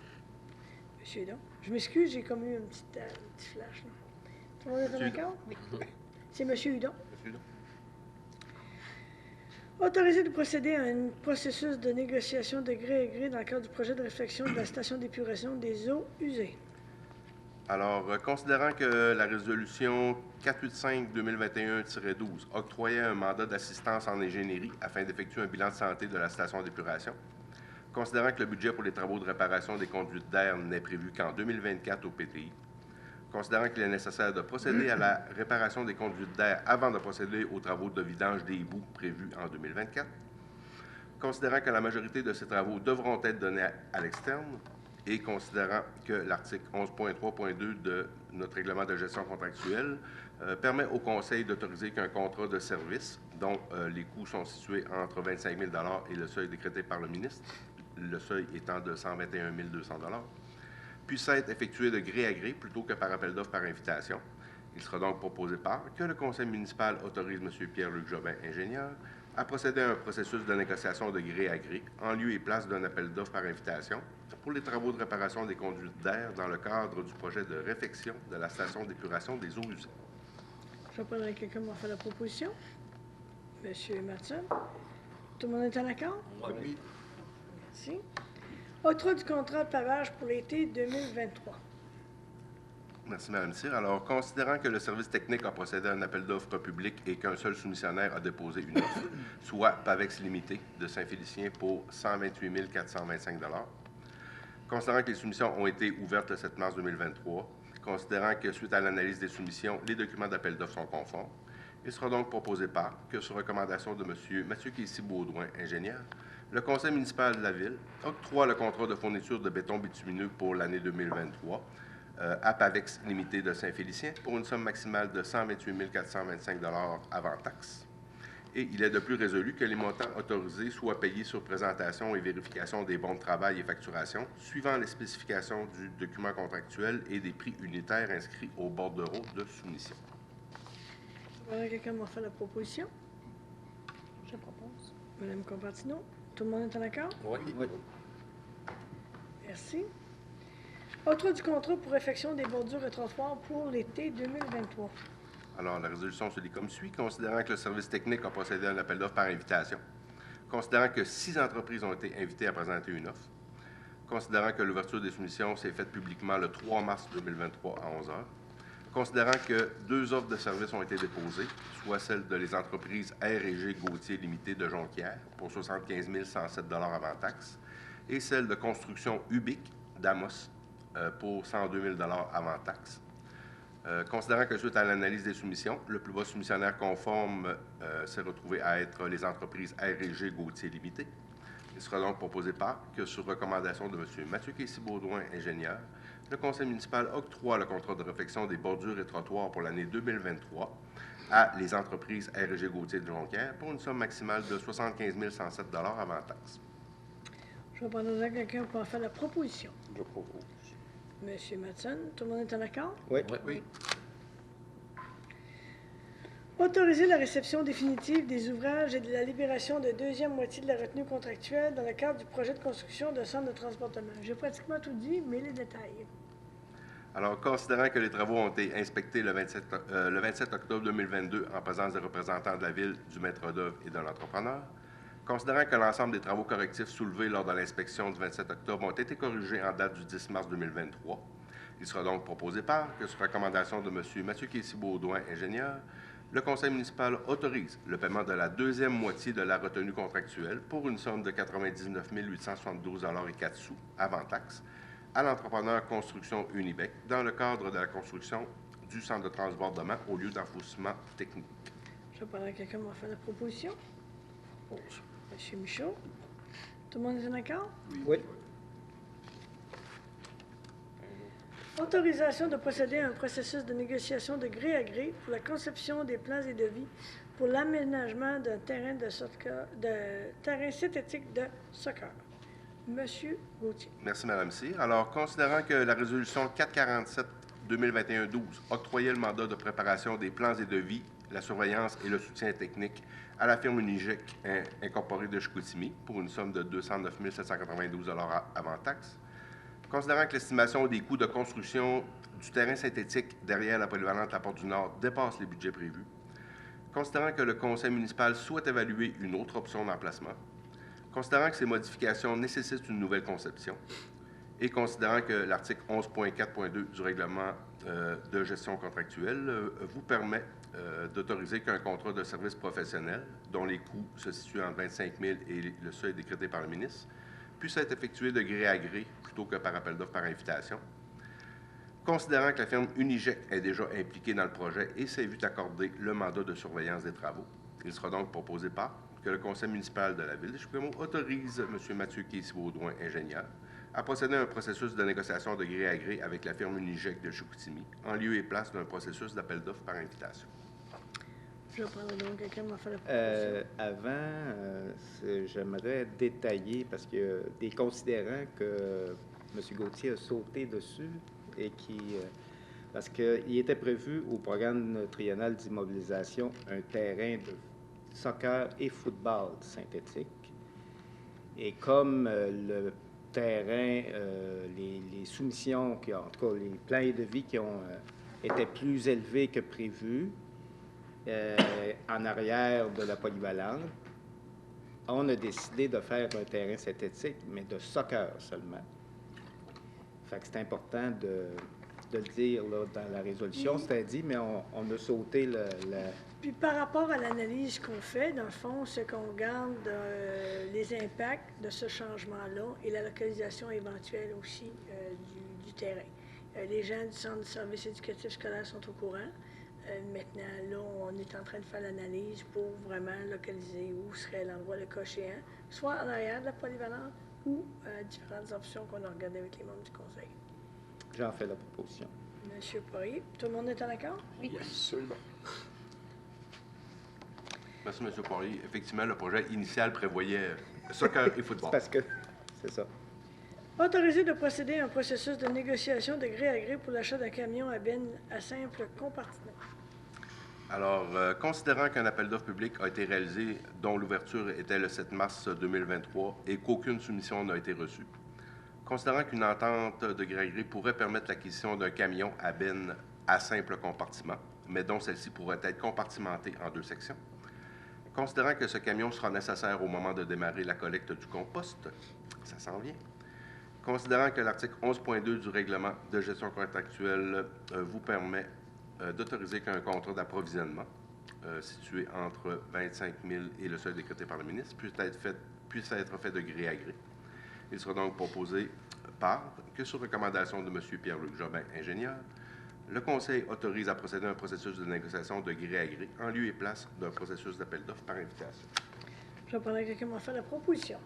Monsieur Hudon. Je m'excuse, j'ai comme eu un petit flash. Là. Tout le monde est d'accord? Oui. C'est Monsieur Hudon. Monsieur Hudon. Autorisé de procéder à un processus de négociation de gré à gré dans le cadre du projet de réfection de la station d'épuration des eaux usées. Alors, considérant que la résolution 485-2021-12 octroyait un mandat d'assistance en ingénierie afin d'effectuer un bilan de santé de la station d'épuration, considérant que le budget pour les travaux de réparation des conduites d'air n'est prévu qu'en 2024 au PTI, considérant qu'il est nécessaire de procéder à la réparation des conduites d'air avant de procéder aux travaux de vidange des éboues prévus en 2024, considérant que la majorité de ces travaux devront être donnés à l'externe et considérant que l'article 11.3.2 de notre règlement de gestion contractuelle permet au Conseil d'autoriser qu'un contrat de service, dont les coûts sont situés entre 25 000 $ et le seuil décrété par le ministre, le seuil étant de 121 200 $, puisse être effectué de gré à gré plutôt que par appel d'offres par invitation. Il sera donc proposé que le Conseil municipal autorise M. Pierre-Luc Jobin, ingénieur, à procéder à un processus de négociation de gré à gré en lieu et place d'un appel d'offres par invitation pour les travaux de réparation des conduites d'air dans le cadre du projet de réfection de la station d'épuration des eaux usées. Je prendrai quelqu'un m'a fait la proposition. Monsieur Matson. Tout le monde est en accord? Oui. Merci. Octroi du contrat de pavage pour l'été 2023. Merci, Mme Cyr. Alors, considérant que le service technique a procédé à un appel d'offres public et qu'un seul soumissionnaire a déposé une offre, soit Pavex Limité de Saint-Félicien pour 128 425 considérant que les soumissions ont été ouvertes le 7 mars 2023, considérant que suite à l'analyse des soumissions, les documents d'appel d'offres sont conformes, il sera donc proposé par que, sur recommandation de M. Mathieu Kessy-Baudouin, ingénieur, le conseil municipal de la Ville octroie le contrat de fourniture de béton bitumineux pour l'année 2023 à Pavex Limité de Saint-Félicien pour une somme maximale de 128 425 avant taxe. Et il est de plus résolu que les montants autorisés soient payés sur présentation et vérification des bons de travail et facturation, suivant les spécifications du document contractuel et des prix unitaires inscrits au bordereau de soumission. Quelqu'un m'a fait la proposition? Je propose. Mme Constantino, tout le monde est en accord? Oui. Merci. Octroi du contrat pour effection des bordures et trottoirs pour l'été 2023. Alors, la résolution se lit comme suit. Considérant que le service technique a procédé à un appel d'offres par invitation, considérant que 6 entreprises ont été invitées à présenter une offre, considérant que l'ouverture des soumissions s'est faite publiquement le 3 mars 2023 à 11 h, considérant que 2 offres de services ont été déposées, soit celle de les entreprises R&G Gauthier Limité de Jonquière pour 75 107 avant taxe et celle de construction Ubic d'Amos pour 102 000 avant taxe. Considérant que suite à l'analyse des soumissions, le plus bas soumissionnaire conforme s'est retrouvé à être les entreprises R&G Gauthier Limité. Il sera donc proposé par que, sur recommandation de M. Mathieu Kessy-Baudouin, ingénieur, le conseil municipal octroie le contrat de réfection des bordures et trottoirs pour l'année 2023 à les entreprises R&G Gauthier de Jonquière pour une somme maximale de 75 107 avant taxe. Je vais prendre là quelqu'un pour en faire la proposition. Je propose. Monsieur Matson, tout le monde est en accord? Oui. Oui. Autoriser la réception définitive des ouvrages et de la libération de deuxième moitié de la retenue contractuelle dans le cadre du projet de construction d'un centre de transportement. J'ai pratiquement tout dit, mais les détails. Alors, considérant que les travaux ont été inspectés le 27 octobre 2022 en présence des représentants de la Ville, du maître d'œuvre et de l'entrepreneur, considérant que l'ensemble des travaux correctifs soulevés lors de l'inspection du 27 octobre ont été corrigés en date du 10 mars 2023, il sera donc proposé par que, sur recommandation de M. Mathieu Kessy-Baudouin, ingénieur, le conseil municipal autorise le paiement de la deuxième moitié de la retenue contractuelle pour une somme de 99 872,04 avant taxe à l'entrepreneur Construction Unibec dans le cadre de la construction du centre de transbordement au lieu d'enfouissement technique. Je vais prendre quelqu'un pour en faire la proposition. Monsieur Michaud, tout le monde est en accord? Oui. Autorisation de procéder à un processus de négociation de gré à gré pour la conception des plans et devis pour l'aménagement d'un terrain terrain synthétique de soccer. Monsieur Gauthier. Merci, Mme Cyr. Alors, considérant que la résolution 447-2021-12 octroyait le mandat de préparation des plans et devis, la surveillance et le soutien technique à la firme Unigec incorporée de Chicoutimi pour une somme de 209 792 avant taxe, considérant que l'estimation des coûts de construction du terrain synthétique derrière la polyvalente La Porte du Nord dépasse les budgets prévus, considérant que le conseil municipal souhaite évaluer une autre option d'emplacement, considérant que ces modifications nécessitent une nouvelle conception et considérant que l'article 11.4.2 du règlement de gestion contractuelle vous permet d'autoriser qu'un contrat de service professionnel, dont les coûts se situent entre 25 000 et le seuil décrété par le ministre, puisse être effectué de gré à gré plutôt que par appel d'offres par invitation. Considérant que la firme Unigec est déjà impliquée dans le projet et s'est vu accorder le mandat de surveillance des travaux, il sera donc proposé par que le conseil municipal de la Ville de Chibougamau autorise M. Mathieu Kessy-Baudouin, ingénieur, à procéder à un processus de négociation de gré à gré avec la firme Unigec de Chicoutimi, en lieu et place d'un processus d'appel d'offres par invitation. Je vais prendre donc quelqu'un pour en faire la proposition. Avant, j'aimerais détailler, parce qu'il y a des considérants que M. Gauthier a sauté dessus et parce qu'il était prévu au programme triennal d'immobilisation un terrain de soccer et football synthétique. Et comme le terrain, les soumissions, en tout cas les plans et devis qui ont étaient plus élevés que prévu en arrière de la polyvalente, on a décidé de faire un terrain synthétique, mais de soccer seulement. Fait que c'est important de le dire là, dans la résolution, c'est dit, mais on a sauté Puis par rapport à l'analyse qu'on fait, dans le fond, ce qu'on garde les impacts de ce changement-là et la localisation éventuelle aussi du terrain. Les gens du Centre de services éducatifs scolaires sont au courant. Maintenant, là, on est en train de faire l'analyse pour vraiment localiser où serait l'endroit le cas échéant, soit en arrière de la polyvalente ou différentes options qu'on a regardées avec les membres du conseil. J'en fais la proposition. Monsieur Poirier, tout le monde est en accord? Oui. Absolument. Merci, M. Poirier. Effectivement, le projet initial prévoyait soccer et football. Parce que c'est ça. Autorisé de procéder à un processus de négociation de gré à gré pour l'achat d'un camion à benne à simple compartiment. Alors, considérant qu'un appel d'offres public a été réalisé dont l'ouverture était le 7 mars 2023 et qu'aucune soumission n'a été reçue, considérant qu'une entente de gré à gré pourrait permettre l'acquisition d'un camion à benne à simple compartiment, mais dont celle-ci pourrait être compartimentée en 2 sections, considérant que ce camion sera nécessaire au moment de démarrer la collecte du compost, ça s'en vient, considérant que l'article 11.2 du règlement de gestion contractuelle vous permet d'autoriser qu'un contrat d'approvisionnement situé entre 25 000 et le seuil décrété par le ministre puisse être fait de gré à gré. Il sera donc proposé par que, sur recommandation de M. Pierre-Luc Jobin, ingénieur, le Conseil autorise à procéder à un processus de négociation de gré à gré en lieu et place d'un processus d'appel d'offres par invitation. Je vais prendre quelqu'un qui m'a fait la proposition.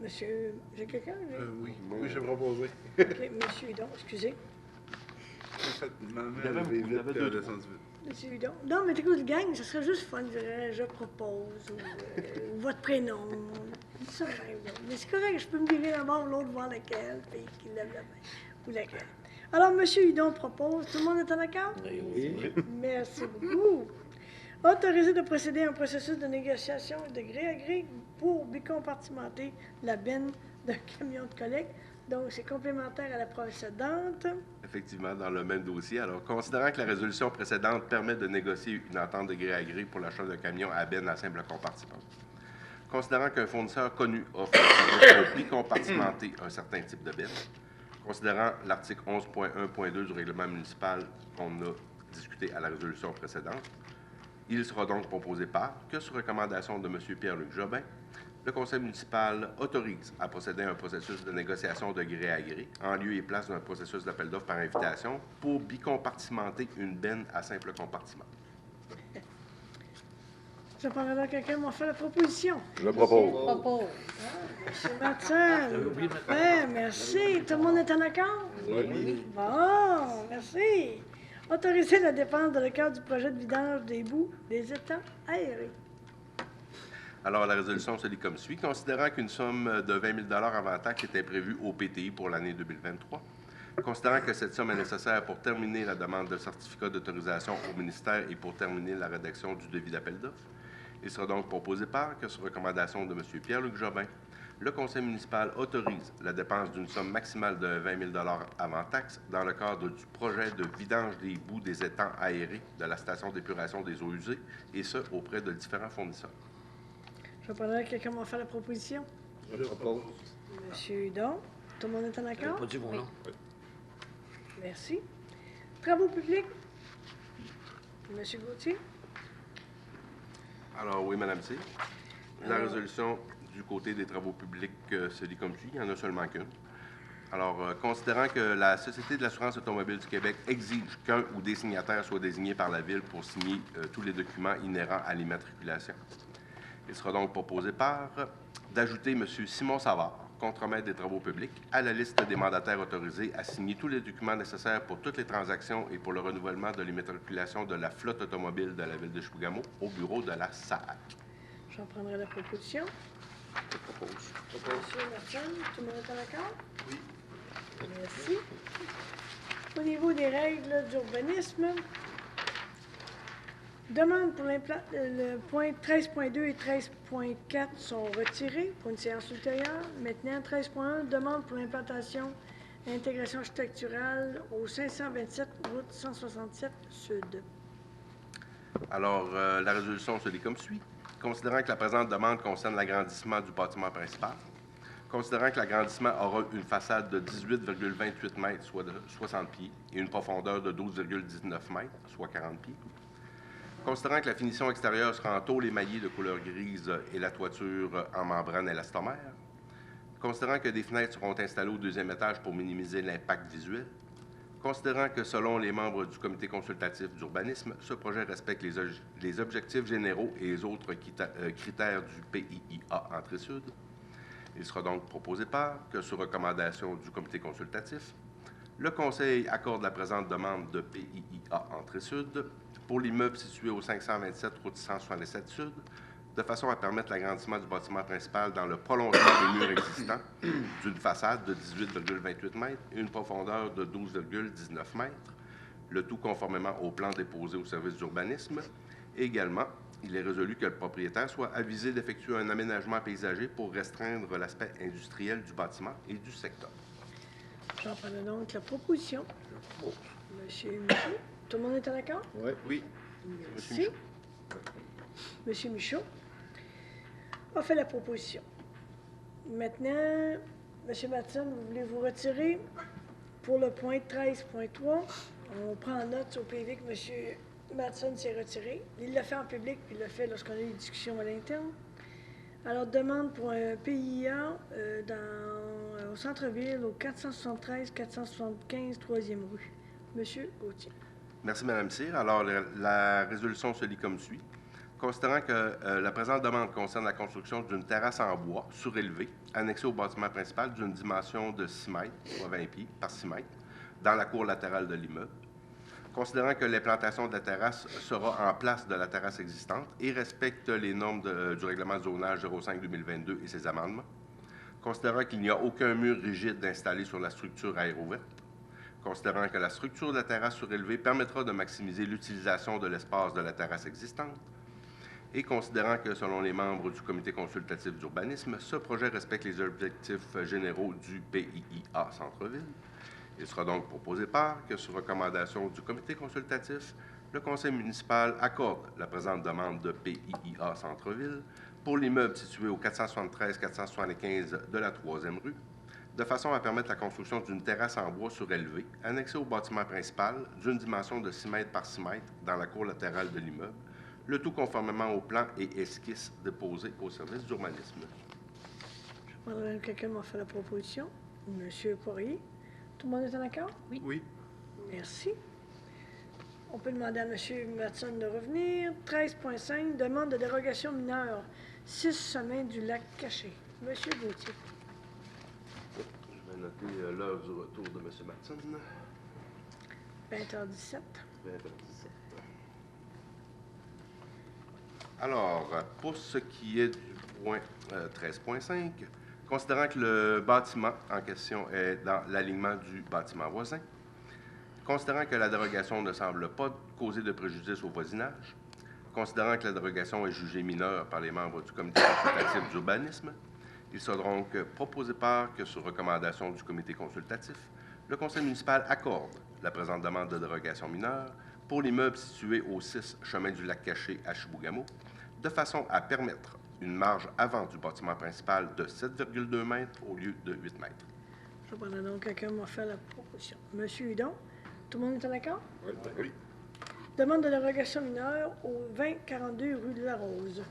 Monsieur, j'ai quelqu'un? Oui, j'ai proposé. OK, monsieur Hudon, excusez. Monsieur Hudon. Non, mais écoute, gang, ça serait juste fun, je dirais, je propose, ou votre prénom. Ça même, là. Mais c'est correct, je peux me virer d'abord, l'autre voir laquelle, puis qu'il lève la main, ou laquelle. Alors, monsieur Hudon propose, tout le monde est en accord? Oui. Merci beaucoup. Autorisé de procéder à un processus de négociation de gré à gré pour bicompartimenter la benne d'un camion de collecte. Donc, c'est complémentaire à la précédente. Effectivement, dans le même dossier. Alors, considérant que la résolution précédente permet de négocier une entente de gré à gré pour l'achat d'un camion à benne à simple compartiment, considérant qu'un fournisseur connu offre un service pour bicompartimenter un certain type de benne, considérant l'article 11.1.2 du règlement municipal qu'on a discuté à la résolution précédente, il sera donc proposé par que, sur recommandation de M. Pierre-Luc Jobin, le conseil municipal autorise à procéder à un processus de négociation de gré à gré en lieu et place d'un processus d'appel d'offres par invitation pour bicompartimenter une benne à simple compartiment. Je prendrai donc quelqu'un qui m'a fait la proposition. Je le propose. Propos. M. Matson. Merci. Tout le monde est en accord? Oui. Bon, merci. Autoriser la dépense dans le cadre du projet de vidange des boues des étangs aérés. Alors, la résolution se lit comme suit. Considérant qu'une somme de 20 000 avant taxe était prévue au PTI pour l'année 2023, considérant que cette somme est nécessaire pour terminer la demande de certificat d'autorisation au ministère et pour terminer la rédaction du devis d'appel d'offres, il sera donc proposé par que, sur recommandation de M. Pierre-Luc Jobin, le conseil municipal autorise la dépense d'une somme maximale de 20 000 avant taxe dans le cadre du projet de vidange des boues des étangs aérés de la station d'épuration des eaux usées, et ce, auprès de différents fournisseurs. Je prendrai quelqu'un qui m'a fait la proposition. Je propose. Monsieur Hudon. Tout le monde est en accord? Pas dit mon nom. Merci. Travaux publics. Monsieur Gauthier. Alors, oui, Madame C. La résolution du côté des travaux publics se lit comme suit. Il n'y en a seulement qu'une. Alors, considérant que la Société de l'assurance automobile du Québec exige qu'un ou des signataires soient désignés par la Ville pour signer tous les documents inhérents à l'immatriculation, il sera donc proposé par d'ajouter M. Simon Savard, contremaître des travaux publics, à la liste des mandataires autorisés à signer tous les documents nécessaires pour toutes les transactions et pour le renouvellement de l'immatriculation de la flotte automobile de la Ville de Chibougamau au bureau de la SAAC. J'en prendrai la proposition. Je propose. Monsieur Martin, tout le monde est en accord? Oui. Merci. Au niveau des règles d'urbanisme, demande pour le point 13.2 et 13.4 sont retirés pour une séance ultérieure. Maintenant, 13.1, demande pour l'implantation et intégration architecturale au 527 route 167 Sud. Alors, la résolution se lit comme suit. Considérant que la présente demande concerne l'agrandissement du bâtiment principal, considérant que l'agrandissement aura une façade de 18,28 mètres, soit de 60 pieds, et une profondeur de 12,19 mètres, soit 40 pieds, considérant que la finition extérieure sera en tôle émaillée de couleur grise et la toiture en membrane élastomère, considérant que des fenêtres seront installées au deuxième étage pour minimiser l'impact visuel, considérant que selon les membres du comité consultatif d'urbanisme, ce projet respecte les objectifs généraux et les autres critères du PIIA Entrée-Sud, il sera donc proposé par que, sur recommandation du comité consultatif, le Conseil accorde la présente demande de PIIA Entrée-Sud pour l'immeuble situé au 527 route 167 Sud, de façon à permettre l'agrandissement du bâtiment principal dans le prolongement des murs existants d'une façade de 18,28 mètres et une profondeur de 12,19 mètres, le tout conformément au plan déposé au service d'urbanisme. Également, il est résolu que le propriétaire soit avisé d'effectuer un aménagement paysager pour restreindre l'aspect industriel du bâtiment et du secteur. J'en prends donc la proposition. Monsieur Michaud, tout le monde est en accord? Oui. Oui. Merci. Monsieur Michaud a fait la proposition. Maintenant, Monsieur Matson, vous voulez vous retirer pour le point 13.3. On prend en note au PV que Monsieur Matson s'est retiré. Il l'a fait en public, puis il l'a fait lorsqu'on a eu une discussion à l'interne. Alors, demande pour un PIA au centre-ville, au 473-475 3e rue. Monsieur Gauthier. Merci, Mme Cyr. Alors, la résolution se lit comme suit. Considérant que la présente demande concerne la construction d'une terrasse en bois surélevée, annexée au bâtiment principal d'une dimension de 6 mètres, soit 20 pieds, par 6 mètres, dans la cour latérale de l'immeuble. Considérant que l'implantation de la terrasse sera en place de la terrasse existante et respecte les normes du règlement de zonage 05-2022 et ses amendements. Considérant qu'il n'y a aucun mur rigide installé sur la structure aéroverte. Considérant que la structure de la terrasse surélevée permettra de maximiser l'utilisation de l'espace de la terrasse existante. Et considérant que, selon les membres du comité consultatif d'urbanisme, ce projet respecte les objectifs généraux du PIIA Centre-Ville, il sera donc proposé par que, sur recommandation du comité consultatif, le conseil municipal accorde la présente demande de PIIA Centre-Ville pour l'immeuble situé au 473-475 de la 3e rue, de façon à permettre la construction d'une terrasse en bois surélevée, annexée au bâtiment principal, d'une dimension de 6 mètres par 6 mètres dans la cour latérale de l'immeuble, le tout conformément au plan et esquisse déposés au service d'urbanisme. Je prendrai quelqu'un m'a fait la proposition. Monsieur Poirier. Tout le monde est en accord? Oui. Oui. Merci. On peut demander à M. Matson de revenir. 13.5, demande de dérogation mineure. 6 chemins du lac Caché. M. Gauthier. Je vais noter l'heure du retour de M. Matson. 20h17. 20h17. Alors, pour ce qui est du point 13.5, considérant que le bâtiment en question est dans l'alignement du bâtiment voisin, considérant que la dérogation ne semble pas causer de préjudice au voisinage, considérant que la dérogation est jugée mineure par les membres du comité consultatif d'urbanisme, il sera donc proposé par que, sur recommandation du comité consultatif, le conseil municipal accorde la présente demande de dérogation mineure pour l'immeuble situé au 6 chemin du lac Caché à Chibougamau, de façon à permettre une marge avant du bâtiment principal de 7,2 mètres au lieu de 8 mètres. Je prendrai donc quelqu'un m'a fait la proposition. Monsieur Hudon, tout le monde est en accord? Oui. Demande de dérogation mineure au 2042 rue de la Rose.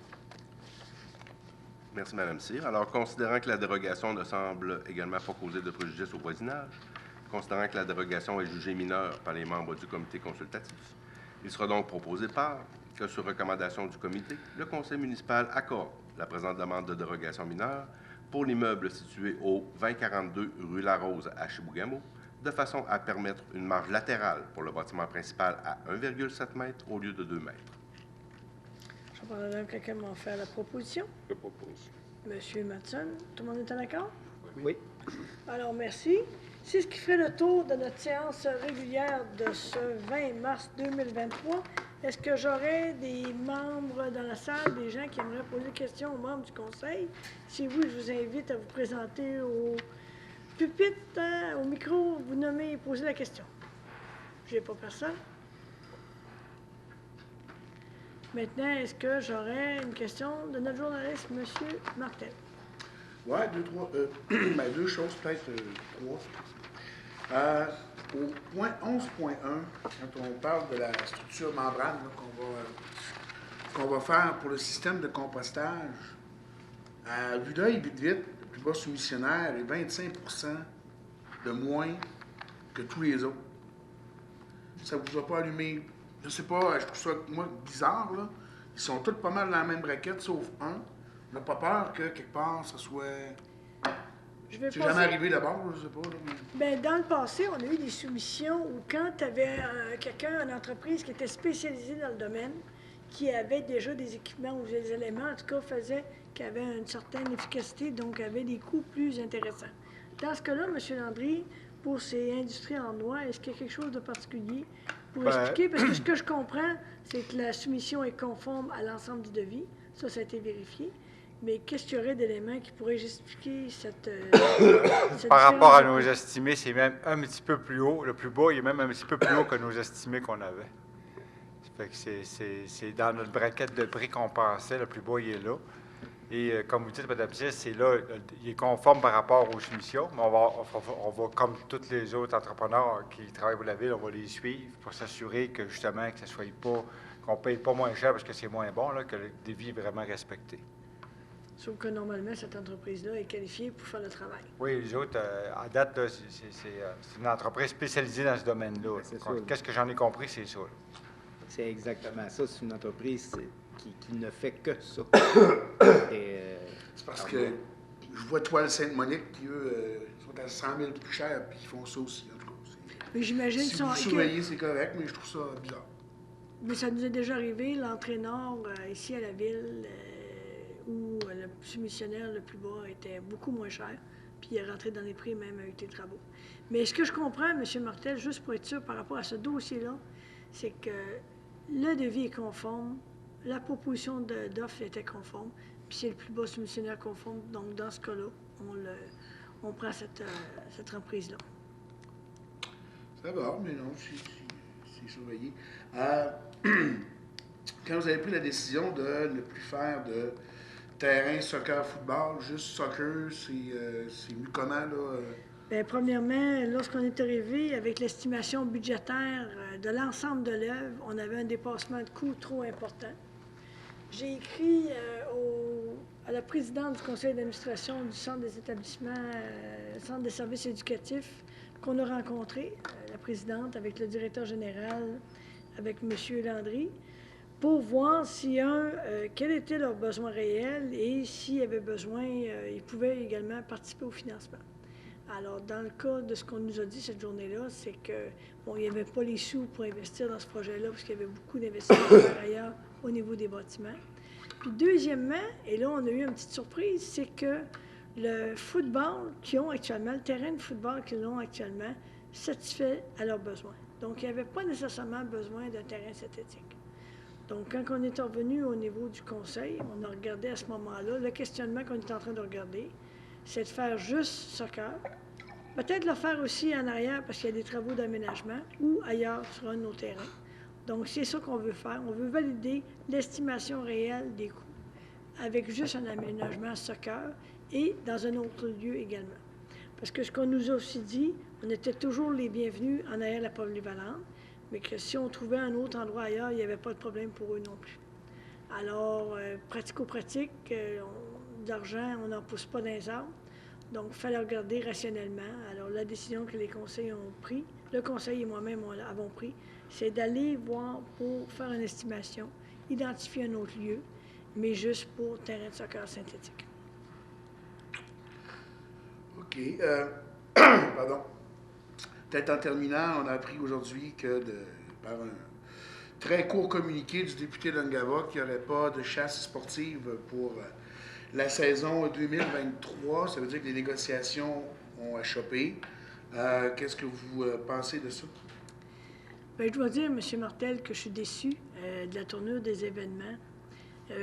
Merci, Mme Cyr. Alors, considérant que la dérogation ne semble également pas causer de préjudice au voisinage, considérant que la dérogation est jugée mineure par les membres du comité consultatif, il sera donc proposé par que, sur recommandation du comité, le conseil municipal accorde la présente demande de dérogation mineure pour l'immeuble situé au 2042 rue La Rose à Chibougamau, de façon à permettre une marge latérale pour le bâtiment principal à 1,7 m au lieu de 2 mètres. Je prendrai donc quelqu'un m'a fait la proposition. Je propose. Monsieur Matson, tout le monde est en accord? Oui. Alors, merci. C'est ce qui fait le tour de notre séance régulière de ce 20 mars 2023. Est-ce que j'aurais des membres dans la salle, des gens qui aimeraient poser des questions aux membres du conseil? Si oui, je vous invite à vous présenter au pupitre, au micro, vous nommez et poser la question. Je n'ai pas personne. Maintenant, est-ce que j'aurais une question de notre journaliste, M. Martel? Ouais, deux choses, peut-être trois. Au point 11.1, quand on parle de la structure membrane là, qu'on va faire pour le système de compostage, à vue d'œil, vite, le plus bas soumissionnaire est 25% de moins que tous les autres. Ça vous a pas allumé? Je sais pas, je trouve ça, moi, bizarre, là. Ils sont tous pas mal dans la même braquette, sauf un. On n'a pas peur que, quelque part, ça soit... C'est jamais arrivé d'abord, je sais pas. Là, mais... Bien, dans le passé, on a eu des soumissions où quand tu avais quelqu'un, une entreprise qui était spécialisée dans le domaine, qui avait déjà des équipements ou des éléments, en tout cas, faisait qu'il avait une certaine efficacité, donc avait des coûts plus intéressants. Dans ce cas-là, M. Landry, pour ces industries en noix, est-ce qu'il y a quelque chose de particulier pour expliquer? Parce que ce que je comprends, c'est que la soumission est conforme à l'ensemble du devis. Ça a été vérifié. Mais qu'est-ce qu'il y aurait d'éléments qui pourraient justifier cette Par rapport à nos estimés, c'est même un petit peu plus haut. Le plus bas, il est même un petit peu plus haut que nos estimés qu'on avait. Ça fait que c'est dans notre braquette de prix qu'on pensait. Le plus bas, il est là. Et comme vous dites, Mme Thiers, c'est là, il est conforme par rapport aux soumissions, mais on va, comme tous les autres entrepreneurs qui travaillent pour la Ville, on va les suivre pour s'assurer que, justement, que ça soit pas, qu'on ne paye pas moins cher parce que c'est moins bon, là, que le devis est vraiment respecté. Sauf que normalement, cette entreprise-là est qualifiée pour faire le travail. Oui, les autres, à date, c'est une entreprise spécialisée dans ce domaine-là. Qu'est-ce que j'en ai compris, c'est ça. C'est exactement ça. C'est une entreprise qui ne fait que ça. C'est parce que je vois Toile Sainte-Monique qui, eux, sont à 100 000 plus cher, puis ils font ça aussi, en tout cas. Mais j'imagine si vous surveillez, c'est correct, mais je trouve ça bizarre. Mais ça nous est déjà arrivé, l'entrée nord, ici à la Ville, où le soumissionnaire le plus bas était beaucoup moins cher, puis il est rentré dans les prix même avec les travaux. Mais ce que je comprends, M. Martel, juste pour être sûr par rapport à ce dossier-là, c'est que le devis est conforme, la proposition d'offre était conforme, puis c'est le plus bas soumissionnaire conforme. Donc, dans ce cas-là, on prend cette emprise-là. Ça va, mais non, c'est surveillé. Quand vous avez pris la décision de ne plus faire de terrain soccer, football, juste soccer, c'est mieux comment, là? Bien, premièrement, lorsqu'on est arrivé avec l'estimation budgétaire de l'ensemble de l'œuvre, on avait un dépassement de coûts trop important. J'ai écrit à la présidente du conseil d'administration du centre des établissements, centre des services éducatifs qu'on a rencontré, la présidente avec le directeur général, avec M. Landry, pour voir quels étaient leurs besoins réels et s'il y avait besoin, ils pouvaient également participer au financement. Alors, dans le cas de ce qu'on nous a dit cette journée-là, c'est que, bon, il n'y avait pas les sous pour investir dans ce projet-là, parce qu'il y avait beaucoup d'investissements par ailleurs au niveau des bâtiments. Puis, deuxièmement, et là, on a eu une petite surprise, c'est que le football qu'ils ont actuellement, le terrain de football qu'ils ont actuellement, satisfait à leurs besoins. Donc, il n'y avait pas nécessairement besoin d'un terrain synthétique. Donc, quand on est revenu au niveau du conseil, on a regardé à ce moment-là, le questionnement qu'on est en train de regarder, c'est de faire juste soccer. Peut-être le faire aussi en arrière parce qu'il y a des travaux d'aménagement ou ailleurs sur un de nos terrains. Donc, c'est ça qu'on veut faire. On veut valider l'estimation réelle des coûts avec juste un aménagement soccer et dans un autre lieu également. Parce que ce qu'on nous a aussi dit, on était toujours les bienvenus en arrière de la polyvalente, mais que si on trouvait un autre endroit ailleurs, il n'y avait pas de problème pour eux non plus. Alors, pratico-pratique, d'argent, on n'en pousse pas dans les arbres. Donc, il fallait regarder rationnellement. Alors, la décision que les conseils ont prise, le conseil et moi-même avons pris, c'est d'aller voir pour faire une estimation, identifier un autre lieu, mais juste pour terrain de soccer synthétique. OK. Pardon. Peut-être en terminant, on a appris aujourd'hui que par un très court communiqué du député d'Ungava qu'il n'y aurait pas de chasse sportive pour la saison 2023. Ça veut dire que les négociations ont achoppé. Qu'est-ce que vous pensez de ça? Bien, je dois dire, M. Martel, que je suis déçu de la tournure des événements.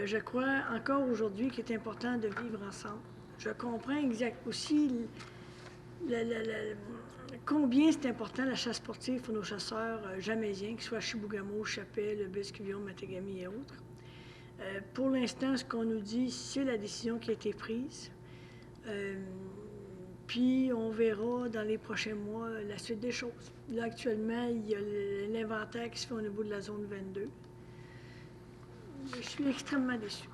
Je crois encore aujourd'hui qu'il est important de vivre ensemble. Je comprends aussi combien c'est important la chasse sportive pour nos chasseurs jamaisiens, qu'ils soient à Chibougamau, Chapelle, Le Biscuvion, Matagami et autres. Pour l'instant, ce qu'on nous dit, c'est la décision qui a été prise. Puis on verra dans les prochains mois la suite des choses. Là, actuellement, il y a l'inventaire qui se fait au niveau de la zone 22. Je suis extrêmement déçue.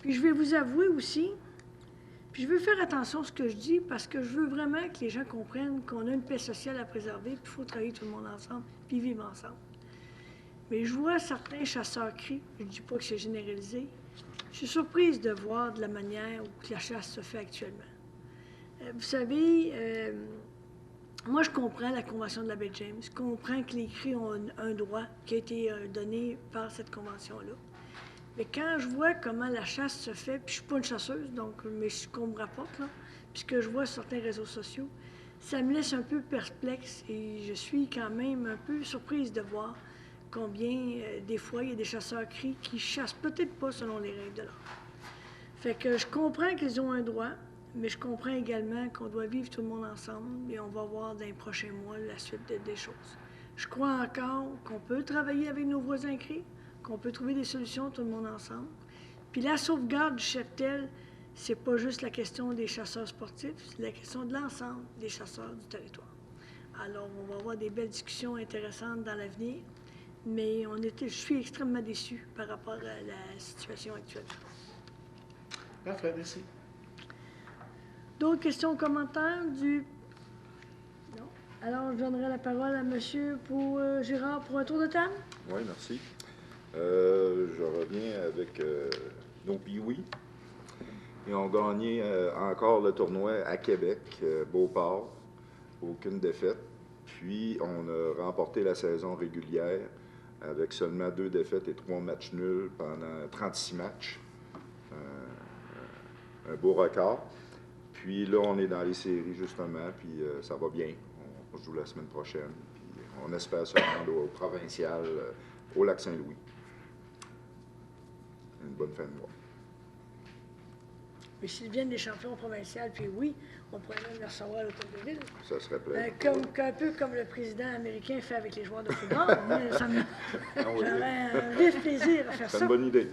Puis je vais vous avouer aussi, puis je veux faire attention à ce que je dis parce que je veux vraiment que les gens comprennent qu'on a une paix sociale à préserver, puis il faut travailler tout le monde ensemble, puis vivre ensemble. Mais je vois certains chasseurs crient, je ne dis pas que c'est généralisé, je suis surprise de voir de la manière où la chasse se fait actuellement. Vous savez, moi je comprends la Convention de la baie James, je comprends que les cris ont un droit qui a été donné par cette convention-là. Mais quand je vois comment la chasse se fait, puis je ne suis pas une chasseuse, donc, mais ce qu'on me rapporte, là, puis ce que je vois sur certains réseaux sociaux, ça me laisse un peu perplexe et je suis quand même un peu surprise de voir combien, des fois, il y a des chasseurs cris qui chassent peut-être pas selon les règles de l'art. Fait que je comprends qu'ils ont un droit, mais je comprends également qu'on doit vivre tout le monde ensemble et on va voir dans les prochains mois la suite des choses. Je crois encore qu'on peut travailler avec nos voisins cris, qu'on peut trouver des solutions tout le monde ensemble. Puis la sauvegarde du cheptel, c'est pas juste la question des chasseurs sportifs, c'est la question de l'ensemble des chasseurs du territoire. Alors, on va avoir des belles discussions intéressantes dans l'avenir, mais je suis extrêmement déçue par rapport à la situation actuelle. Parfait, merci. D'autres questions ou commentaires du... Non. Alors, je donnerai la parole à monsieur Gérard pour un tour de table. Oui, merci. Je reviens avec nos Pee-Wee. Ils ont gagné encore le tournoi à Québec, Beauport. Aucune défaite. Puis, on a remporté la saison régulière avec seulement 2 défaites et 3 matchs nuls pendant 36 matchs. Un beau record. Puis là, on est dans les séries, justement, puis ça va bien. On joue la semaine prochaine. Puis on espère se rendre au provincial, au Lac-Saint-Louis. Une bonne fin de mois. Mais s'ils viennent des champions provinciaux, puis oui, on pourrait même les recevoir à l'hôtel de ville. Ça serait plaisant. Un peu comme le président américain fait avec les joueurs de football. J'aurais un vif plaisir à faire ça. C'est une bonne idée.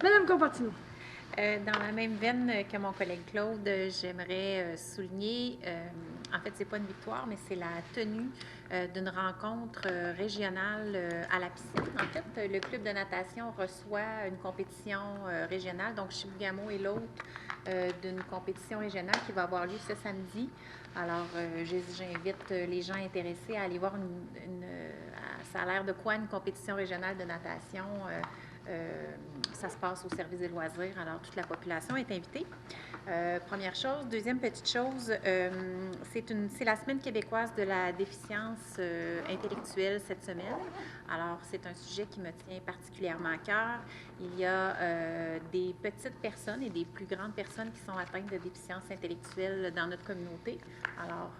Madame Compartino. Dans la même veine que mon collègue Claude, j'aimerais souligner, en fait, c'est pas une victoire, mais c'est la tenue d'une rencontre régionale à la piscine. En fait, le club de natation reçoit une compétition régionale, donc Chibougamau est l'autre d'une compétition régionale qui va avoir lieu ce samedi. Alors, j'invite les gens intéressés à aller voir ça a l'air de quoi une compétition régionale de natation. Ça se passe au service des loisirs, alors toute la population est invitée. Première chose. Deuxième petite chose, c'est la semaine québécoise de la déficience intellectuelle cette semaine. Alors, c'est un sujet qui me tient particulièrement à cœur. Il y a des petites personnes et des plus grandes personnes qui sont atteintes de déficience intellectuelle dans notre communauté. Alors,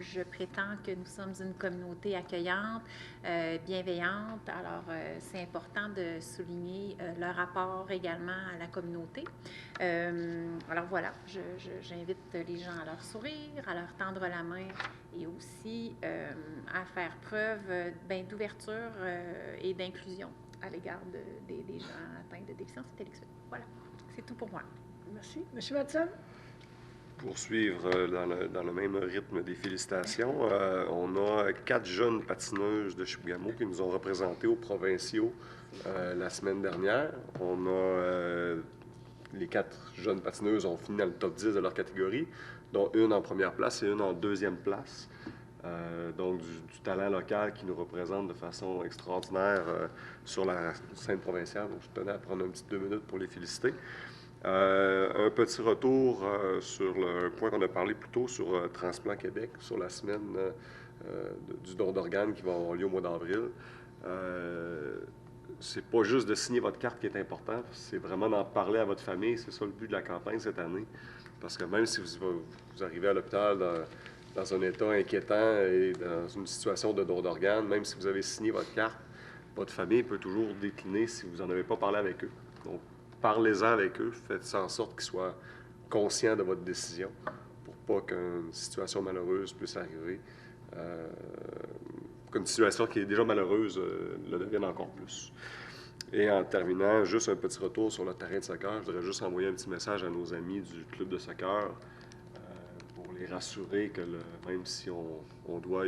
je prétends que nous sommes une communauté accueillante, bienveillante. Alors, c'est important de souligner leur apport également à la communauté. Alors voilà, j'invite les gens à leur sourire, à leur tendre la main et aussi à faire preuve d'ouverture et d'inclusion à l'égard des gens atteints de déficience intellectuelle. Voilà, c'est tout pour moi. Merci. Monsieur Watson? Poursuivre dans le même rythme des félicitations, on a 4 jeunes patineuses de Chibougamau qui nous ont représentés aux provinciaux la semaine dernière. On a les 4 jeunes patineuses ont fini dans le top 10 de leur catégorie, dont une en première place et une en deuxième place. Donc du talent local qui nous représente de façon extraordinaire sur la scène provinciale. Donc, je tenais à prendre une petite 2 minutes pour les féliciter. Un petit retour sur le point qu'on a parlé plus tôt sur Transplant Québec, sur la semaine du don d'organes qui va avoir lieu au mois d'avril. C'est pas juste de signer votre carte qui est important, c'est vraiment d'en parler à votre famille. C'est ça le but de la campagne cette année. Parce que même si vous arrivez à l'hôpital dans un état inquiétant et dans une situation de don d'organes, même si vous avez signé votre carte, votre famille peut toujours décliner si vous n'en avez pas parlé avec eux. Donc, parlez-en avec eux, faites en sorte qu'ils soient conscients de votre décision pour pas qu'une situation malheureuse puisse arriver. Qu'une situation qui est déjà malheureuse le devienne encore plus. Et en terminant, juste un petit retour sur le terrain de soccer. Je voudrais juste envoyer un petit message à nos amis du club de soccer pour les rassurer que même si on doit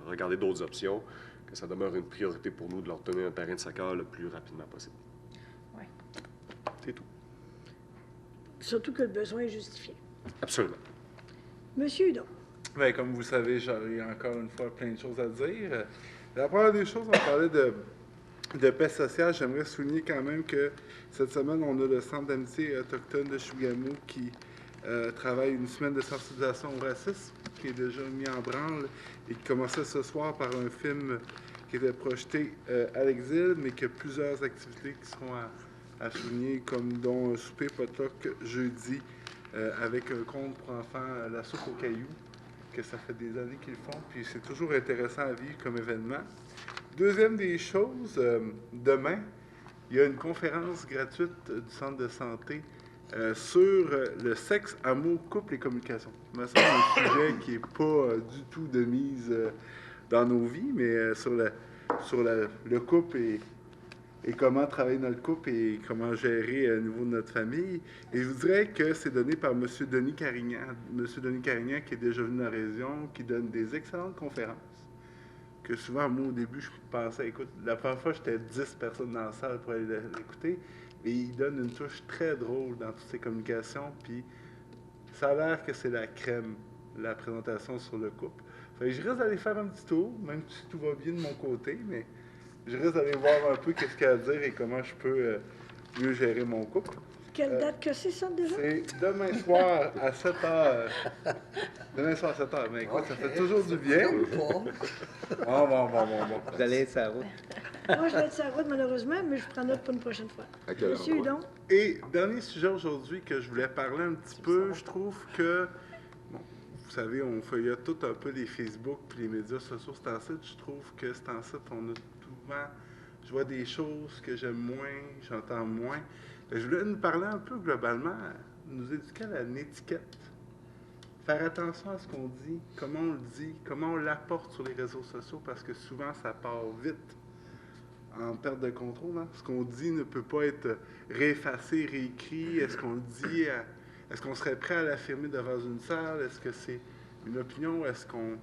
regarder d'autres options, que ça demeure une priorité pour nous de leur donner un terrain de soccer le plus rapidement possible. Oui. C'est tout. Surtout que le besoin est justifié. Absolument. Monsieur Hudon. Bien, comme vous le savez, j'ai encore une fois plein de choses à dire. La première des choses, on parlait de paix sociale. J'aimerais souligner quand même que cette semaine, on a le Centre d'amitié autochtone de Chibougamau qui travaille une semaine de sensibilisation au racisme, qui est déjà mis en branle et qui commençait ce soir par un film qui était projeté à l'exil, mais qui a plusieurs activités qui seront à souligner, comme dont un souper potluck jeudi avec un conte pour enfants, la soupe aux cailloux, que ça fait des années qu'ils font, puis c'est toujours intéressant à vivre comme événement. Deuxième des choses, demain, il y a une conférence gratuite du Centre de santé sur le sexe, amour, couple et communication. Ça me semble un sujet qui n'est pas du tout de mise dans nos vies, mais sur le couple et comment travailler dans le couple et comment gérer au niveau de notre famille. Et je vous dirais que c'est donné par M. Denis Carignan. M. Denis Carignan qui est déjà venu dans la région, qui donne des excellentes conférences. Que souvent, moi, au début, je pensais, écoute, la première fois, j'étais 10 personnes dans la salle pour aller l'écouter. Et il donne une touche très drôle dans toutes ses communications. Puis ça a l'air que c'est la crème, la présentation sur le couple. Fait que je risque d'aller faire un petit tour, même si tout va bien de mon côté, mais je risque d'aller voir un peu qu'est-ce qu'il y a à dire et comment je peux mieux gérer mon couple. Quelle date que c'est ça déjà? C'est demain soir à 7h. Demain soir à 7h. Mais écoute, ça fait toujours du bien. Bon. Vous allez être sur la route. Moi, je vais être sur la route, malheureusement, mais je prends note pour une prochaine fois. À quel Monsieur endroit? Hudon. Et dernier sujet aujourd'hui que je voulais parler un petit peu, je trouve que, bon, vous savez, on feuillette tout un peu les Facebook puis les médias sociaux, c'est en site. Je trouve que c'est en site, on a souvent, je vois des choses que j'aime moins, j'entends moins. Je voulais nous parler un peu globalement, nous éduquer à l'étiquette. Faire attention à ce qu'on dit, comment on le dit, comment on l'apporte sur les réseaux sociaux, parce que souvent ça part vite en perte de contrôle. Hein? Ce qu'on dit ne peut pas être réeffacé, réécrit. Est-ce qu'on le dit, est-ce qu'on serait prêt à l'affirmer devant une salle? Est-ce que c'est une opinion? Est-ce qu'on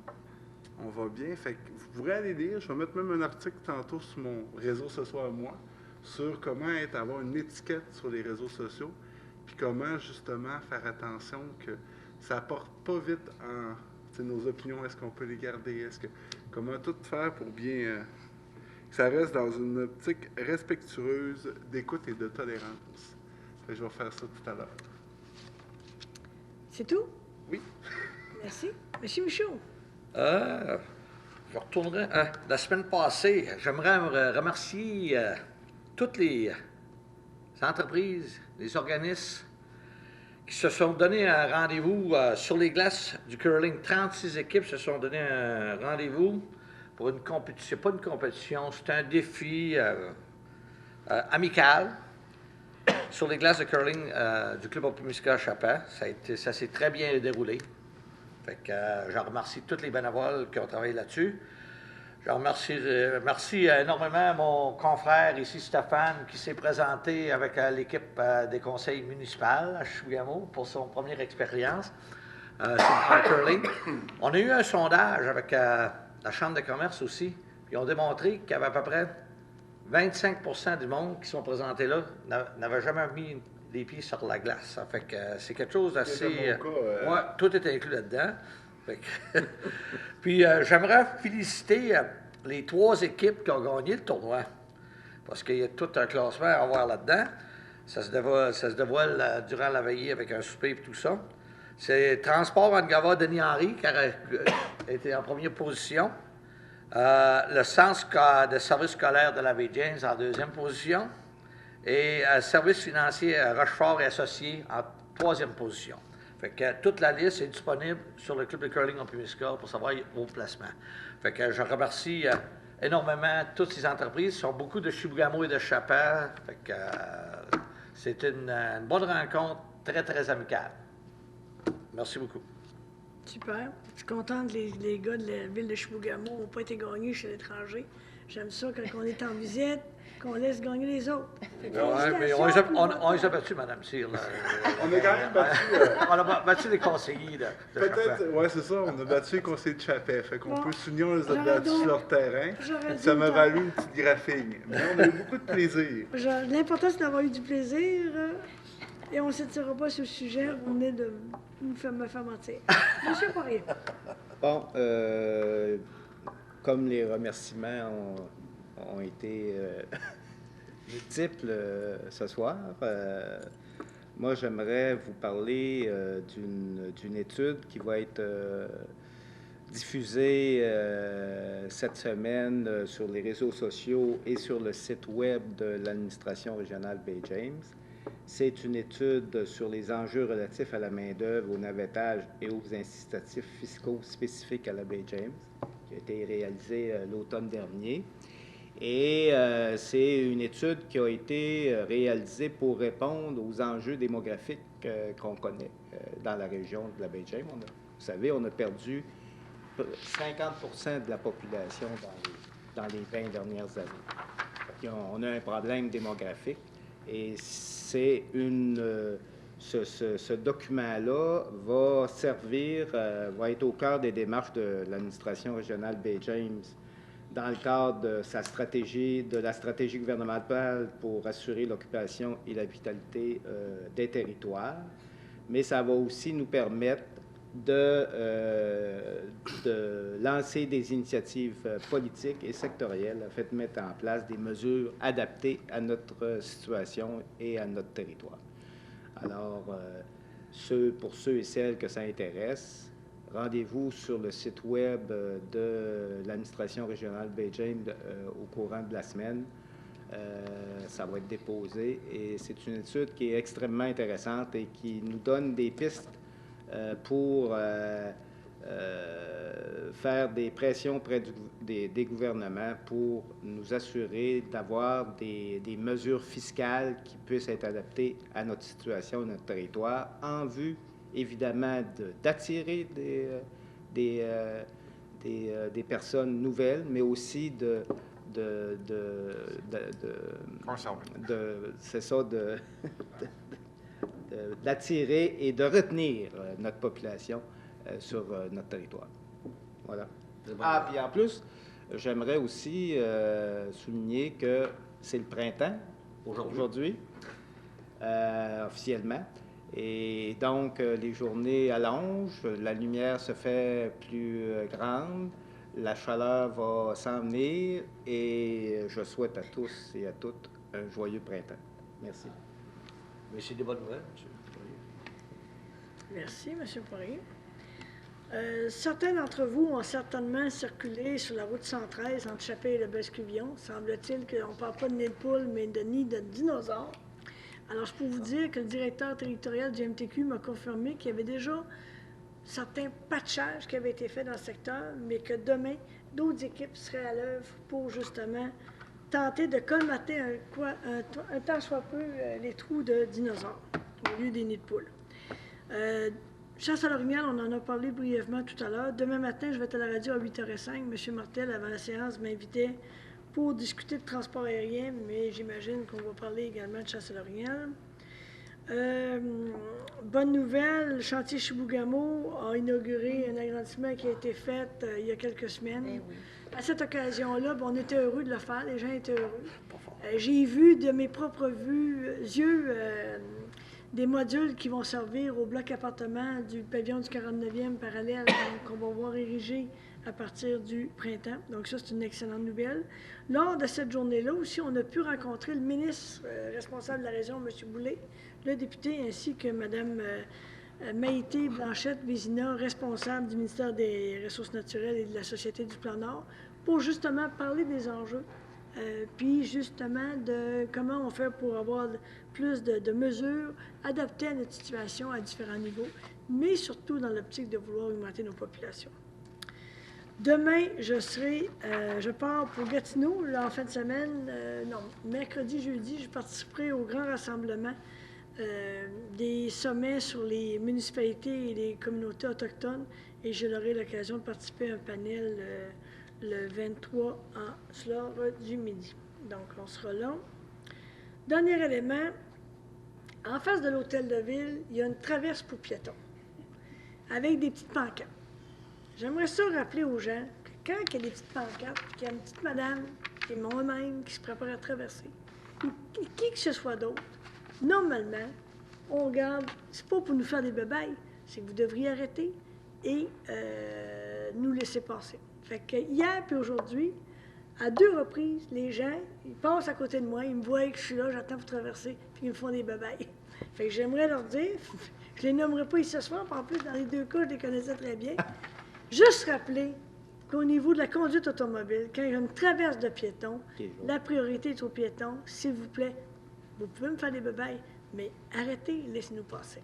va bien? Fait que vous pourrez aller lire, je vais mettre même un article tantôt sur mon réseau social à moi, sur comment avoir une étiquette sur les réseaux sociaux, puis comment justement faire attention que ça apporte pas vite en nos opinions, est-ce qu'on peut les garder, comment tout faire pour bien que ça reste dans une optique respectueuse d'écoute et de tolérance. Fait que je vais faire ça tout à l'heure. C'est tout? Oui. Merci. Monsieur Michaud. Je retournerai. La semaine passée, j'aimerais remercier toutes les entreprises, les organismes qui se sont donné un rendez-vous sur les glaces du curling. 36 équipes se sont donné un rendez-vous pour une compétition. Pas une compétition, c'est un défi amical sur les glaces de curling du club Opimiska Chapin. Ça s'est très bien déroulé. Fait que je remercie tous les bénévoles qui ont travaillé là-dessus. Je remercie énormément mon confrère ici, Stéphane, qui s'est présenté avec l'équipe des conseils municipaux à Chibougamau pour son première expérience sur le curling. On a eu un sondage avec la Chambre de commerce aussi, puis ils ont démontré qu'il y avait à peu près 25% du monde qui sont présentés là n'avaient jamais mis les pieds sur la glace. Ça fait que c'est quelque chose d'assez... Ouais, tout est inclus là-dedans. Puis j'aimerais féliciter les 3 équipes qui ont gagné le tournoi, parce qu'il y a tout un classement à avoir là-dedans. Ça se dévoile durant la veillée avec un souper et tout ça. C'est Transport Angava Denis Henry qui a été en première position. Le Centre de service scolaire de la baie James en 2e position. Et Service financier Rochefort et Associés en 3e position. Fait que toute la liste est disponible sur le club de curling Opimiska pour savoir vos placements. Fait que je remercie énormément toutes ces entreprises. Ce sont beaucoup de Chibougamau et de Chapin. Fait que c'est une bonne rencontre, très, très amicale. Merci beaucoup. Super. Je suis contente que les gars de la ville de Chibougamau n'ont pas été gagnés chez l'étranger. J'aime ça quand on est en visite, qu'on laisse gagner les autres. Fait que Ouais, mais on les a battus, Mme Cyr. Là. On a quand même battu... On a battu les conseillers de Peut-être, Chapin. oui, c'est ça, on a battu les conseillers de Chapet. Fait qu'on peut souligner, on les a J'aurais battus donc- sur leur terrain. j'aurais Ça dû m'a le valu une petite graphine. Mais on a eu beaucoup de plaisir. L'important, c'est d'avoir eu du plaisir. Et on ne s'étirera pas sur le sujet. On est de me faire mentir. Monsieur Poirier. Bon, comme les remerciements ont été multiples ce soir, moi j'aimerais vous parler d'une étude qui va être diffusée cette semaine sur les réseaux sociaux et sur le site web de l'administration régionale Baie-James. C'est une étude sur les enjeux relatifs à la main-d'œuvre, au navettage et aux incitatifs fiscaux spécifiques à la Baie-James, qui a été réalisée l'automne dernier. Et c'est une étude qui a été réalisée pour répondre aux enjeux démographiques qu'on connaît dans la région de la Baie-James. Vous savez, on a perdu 50% de la population dans les 20 dernières années. On a un problème démographique. Et c'est ce document-là va servir, va être au cœur des démarches de l'administration régionale Baie-James dans le cadre de sa stratégie, de la stratégie gouvernementale pour assurer l'occupation et la vitalité des territoires. Mais ça va aussi nous permettre de lancer des initiatives politiques et sectorielles afin de mettre en place des mesures adaptées à notre situation et à notre territoire. Alors, pour ceux et celles que ça intéresse, rendez-vous sur le site web de l'administration régionale Baie-James au courant de la semaine. Ça va être déposé et c'est une étude qui est extrêmement intéressante et qui nous donne des pistes pour faire des pressions auprès des gouvernements pour nous assurer d'avoir des mesures fiscales qui puissent être adaptées à notre situation, à notre territoire, en vue, évidemment, d'attirer des personnes nouvelles, mais aussi d'attirer et de retenir notre population sur notre territoire. Voilà. Ah, puis en plus, j'aimerais aussi souligner que c'est le printemps aujourd'hui, officiellement. Et donc, les journées allongent, la lumière se fait plus grande, la chaleur va s'en venir et je souhaite à tous et à toutes un joyeux printemps. Merci. Mais c'est des bonnes nouvelles, M. Poirier. Merci, M. Poirier. Certains d'entre vous ont certainement circulé sur la route 113 entre Chapet et le Bescuvion. Semble-t-il qu'on ne parle pas de nid de poule, mais de nid de dinosaures. Alors, je peux vous dire que le directeur territorial du MTQ m'a confirmé qu'il y avait déjà certains patchages qui avaient été faits dans le secteur, mais que demain, d'autres équipes seraient à l'œuvre pour justement tenter de colmater un tant soit peu les trous de dinosaures au lieu des nids de poules. Chasse à l'orignal, on en a parlé brièvement tout à l'heure. Demain matin, je vais être à la radio à 8h05. M. Martel, avant la séance, m'invitait pour discuter de transport aérien, mais j'imagine qu'on va parler également de chasse à l'orignal. Bonne nouvelle, le chantier Chibougamau a inauguré un agrandissement qui a été fait il y a quelques semaines. Eh oui. À cette occasion-là, on était heureux de le faire, les gens étaient heureux. J'ai vu de mes propres yeux des modules qui vont servir au bloc appartement du pavillon du 49e parallèle qu'on va voir érigé à partir du printemps. Donc ça, c'est une excellente nouvelle. Lors de cette journée-là aussi, on a pu rencontrer le ministre responsable de la région, M. Boulay, le député, ainsi que Mme Maïté Blanchette-Vézina, responsable du ministère des Ressources naturelles et de la Société du Plan Nord, pour justement parler des enjeux, puis justement de comment on fait pour avoir plus de mesures adaptées à notre situation à différents niveaux, mais surtout dans l'optique de vouloir augmenter nos populations. Demain, je pars pour Gatineau, là, en fin de semaine, mercredi, jeudi, je participerai au grand rassemblement des sommets sur les municipalités et les communautés autochtones et j'aurai l'occasion de participer à un panel le 23 sur l'heure du midi. Donc, on sera là. Dernier élément, en face de l'hôtel de ville, il y a une traverse pour piétons avec des petites pancartes. J'aimerais ça rappeler aux gens que quand il y a des petites pancartes, qu'il y a une petite madame et moi-même qui se prépare à traverser, ou qui que ce soit d'autre, normalement, on regarde, c'est pas pour nous faire des bébailles, c'est que vous devriez arrêter et nous laisser passer. Fait que hier puis aujourd'hui, à 2 reprises, les gens, ils passent à côté de moi, ils me voient que je suis là, j'attends pour traverser, puis ils me font des bébailles. Fait que j'aimerais leur dire, je les nommerai pas ici ce soir, puis en plus, dans les 2 cas, je les connaissais très bien. Juste rappeler qu'au niveau de la conduite automobile, quand il y a une traverse de piétons, la priorité est aux piétons. S'il vous plaît, vous pouvez me faire des bébailles, mais arrêtez, laissez-nous passer.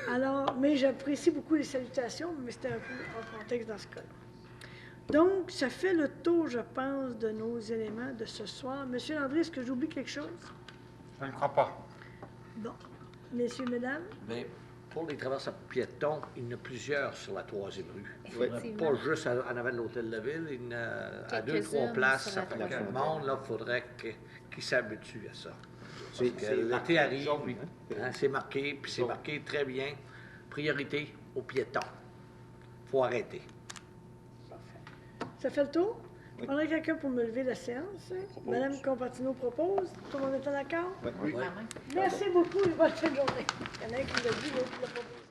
Alors, mais j'apprécie beaucoup les salutations, mais c'était un peu hors contexte dans ce cas-là. Donc, ça fait le tour, je pense, de nos éléments de ce soir. Monsieur Landry, est-ce que j'oublie quelque chose? Je ne crois pas. Bon. Messieurs, mesdames? Mais pour les traverses à piétons, il y en a plusieurs sur la 3e rue. Il ne faudrait Effectivement. pas juste en avant de l'hôtel de ville, il y en a à 2-3 Quelques-unes places. sur Ça la fait que 3e le monde, là, il faudrait qu'il s'habitue à ça. C'est L'été arrive, jaune, puis, hein? c'est marqué, puis c'est marqué très bien. Priorité aux piétons. Il faut arrêter. Ça fait le tour? On a quelqu'un pour me lever la séance. Madame Compattino propose. Tout le monde est d'accord? Oui. Vraiment. Merci beaucoup et bonne fin de journée. Il y en a un qui l'a dit, l'autre l'a proposé.